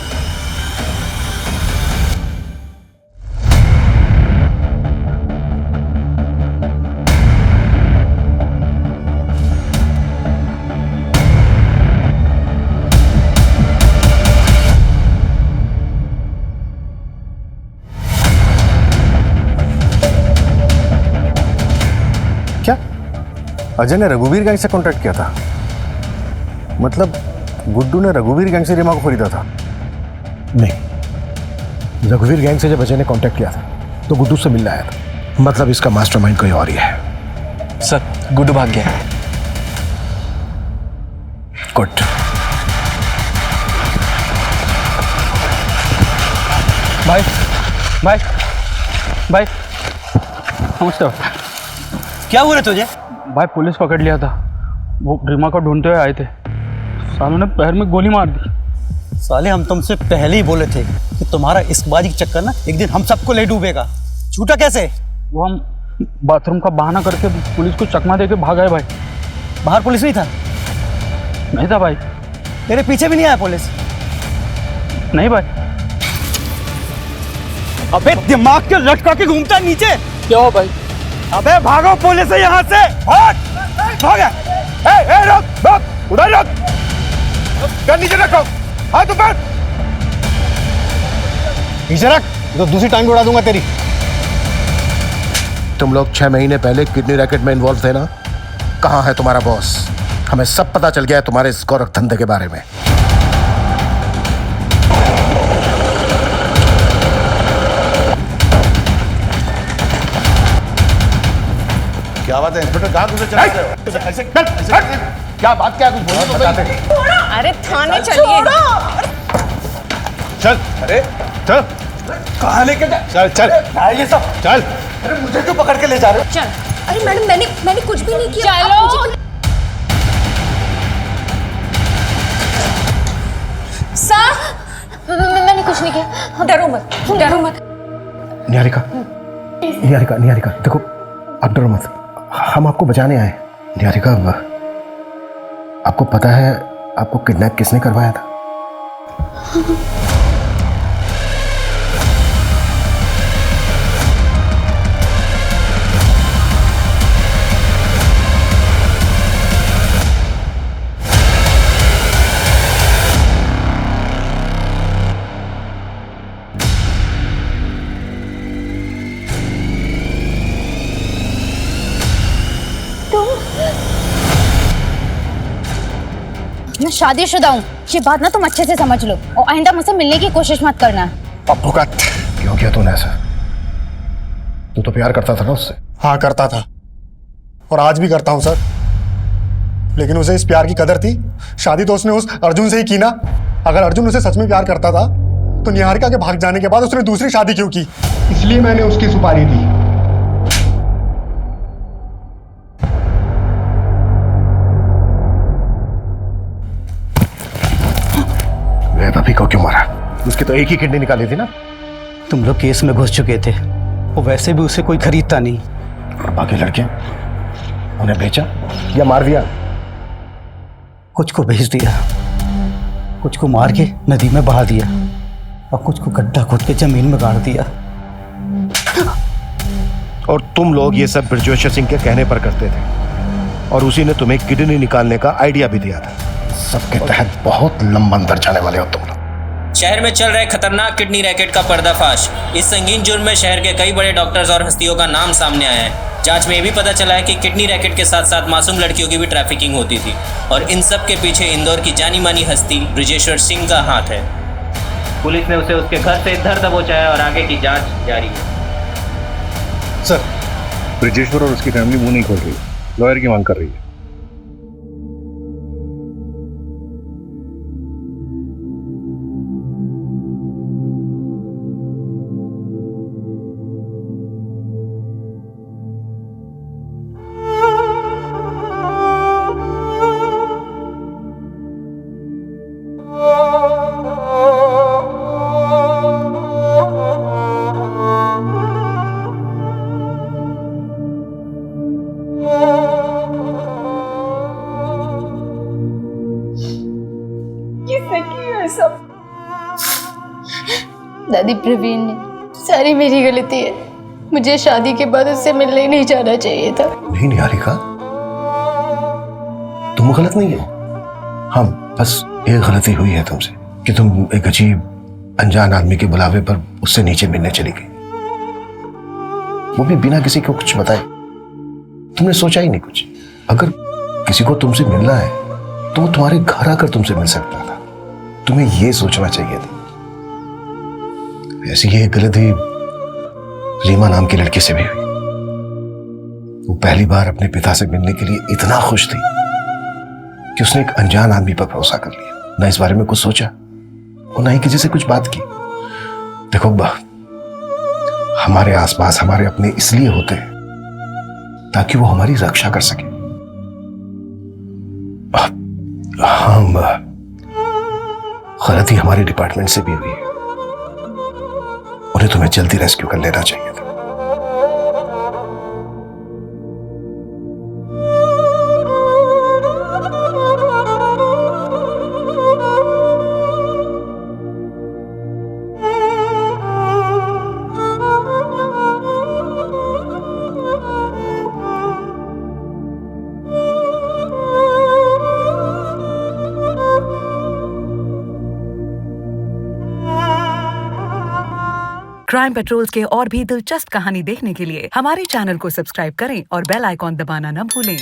क्या अजय ने रघुवीर गैंग से कॉन्टैक्ट किया था? मतलब गुड्डू ने रघुवीर गैंग से रीमा को खरीदा था? नहीं, रघुवीर गैंग से जब अजय ने कांटेक्ट किया था तो गुड्डू से मिलने आया था। मतलब इसका मास्टरमाइंड कोई और ही है। सर गुड्डू भाग गया है। गुड। भाई भाई भाई नमस्ते। क्या हुआ तुझे? भाई पुलिस पकड़ लिया था, वो रीमा को ढूंढते हुए आए थे। सालों ने पैर में गोली मार दी। साले हम तुमसे पहले ही बोले थे कि तुम्हारा इश्कबाजी का चक्कर ना एक दिन हम सबको ले डूबेगा। झूठा कैसे? वो हम बाथरूम का बहाना करके पुलिस को चकमा देके भाग आए भाई। बाहर पुलिस नहीं था? नहीं था भाई। तेरे पीछे भी नहीं आया पुलिस? नहीं भाई। अबे दिमाग के लटका के घूमता है नीचे। क्या हो भाई? अबे भागो पुलिस से यहाँ से। भाग। रुक उधर रुक। गन नीचे रखो, हाथ ऊपर। नीचे रख, तो दूसरी टांग उड़ा दूंगा तेरी। तुम लोग 6 महीने पहले किडनी रैकेट में इन्वॉल्व थे ना? कहाँ है तुम्हारा बॉस? हमें सब पता चल गया है तुम्हारे इस गोरख धंधे के बारे में। क्या बात है इंस्पेक्टर, कहाँ तुझे चला रहे हो? ऐसे क्या बात, क्या कुछ बोलो तो बताते। अरे थाने चलिए। चल, अरे चल। कहाँ लेके जा? चल चल ये सब चल। अरे मुझे क्यों पकड़ के ले जा रहे हो? चल। अरे मैडम मैंने कुछ भी नहीं किया। चलो। मैंने कुछ नहीं किया। डरो मत, डरो मत। निहारिका, निहारिका, निहारिका, देखो आप डरो मत, हम आपको बचाने आए। निहारिका, आपको पता है आपको किडनैप किसने करवाया था? मैं शादीशुदा हूँ, ये बात ना तुम अच्छे से समझ लो और आइंदा मुझसे मिलने की कोशिश मत करना। भुकत क्यों किया तूने ऐसा? तू तो प्यार करता था ना उससे? हाँ करता था और आज भी करता हूँ सर, लेकिन उसे इस प्यार की कदर थी। शादी तो उसने उस अर्जुन से ही की ना। अगर अर्जुन उसे सच में प्यार करता था तो निहारिका के भाग जाने के बाद उसने दूसरी शादी क्यों की? इसलिए मैंने उसकी सुपारी दी। भाभी को क्यों मारा? उसकी तो एक ही किडनी निकाली थी ना। तुम लोग केस में घुस चुके थे और वैसे भी उसे कोई खरीदता नहीं। और बाकी लड़कियां, उन्हें बेचा या मार दिया? कुछ को भेज दिया, कुछ को मार के नदी में बहा दिया और कुछ को गड्ढा खोद के जमीन में गाड़ दिया। और तुम लोग ये सब ब्रजेश्वर सिंह के कहने पर करते थे और उसी ने तुम्हें किडनी निकालने का आइडिया भी दिया था। सबके तहत बहुत लंबा अंदर जाने वाले हो तुम लोग। शहर में चल रहे खतरनाक किडनी रैकेट का पर्दाफाश। इस संगीन जुर्म में शहर के कई बड़े डॉक्टर्स और हस्तियों का नाम सामने आया है। जांच में ये भी पता चला है कि किडनी रैकेट के साथ साथ मासूम लड़कियों की भी ट्रैफिकिंग होती थी और इन सब के पीछे इंदौर की जानी मानी हस्ती ब्रजेश्वर सिंह का हाथ है। पुलिस ने उसे उसके घर से धर दबोचा है और आगे की जाँच जारी है। सर, ब्रजेश्वर और उसकी फैमिली मुंह नहीं खोल रही, लॉयर की मांग कर रही है। दादी, प्रवीण ने, सारी मेरी गलती है। मुझे शादी के बाद उससे मिलने ही नहीं जाना चाहिए था। नहीं निहारिका, तुम गलत नहीं हो। हाँ, बस एक गलती हुई है तुमसे कि तुम एक अजीब अनजान आदमी के बुलावे पर उससे नीचे मिलने चली गई, वो भी बिना किसी को कुछ बताए। तुमने सोचा ही नहीं कुछ। अगर किसी को तुमसे मिलना है तो वो तुम्हारे घर आकर तुमसे मिल सकता था। तुम्हें ये सोचना चाहिए था। ऐसी ये गलती रीमा नाम की लड़की से भी हुई। वो पहली बार अपने पिता से मिलने के लिए इतना खुश थी कि उसने एक अनजान आदमी पर भरोसा कर लिया। ना इस बारे में कुछ सोचा और ना ही किसी से कुछ बात की। देखो, हमारे आसपास हमारे अपने इसलिए होते हैं ताकि वो हमारी रक्षा कर सके। हम गलती हमारे डिपार्टमेंट से भी हुई है। उन्हें तुम्हें जल्दी रेस्क्यू कर लेना चाहिए था। क्राइम पेट्रोल्स के और भी दिलचस्प कहानी देखने के लिए हमारे चैनल को सब्सक्राइब करें और बेल आइकॉन दबाना न भूलें।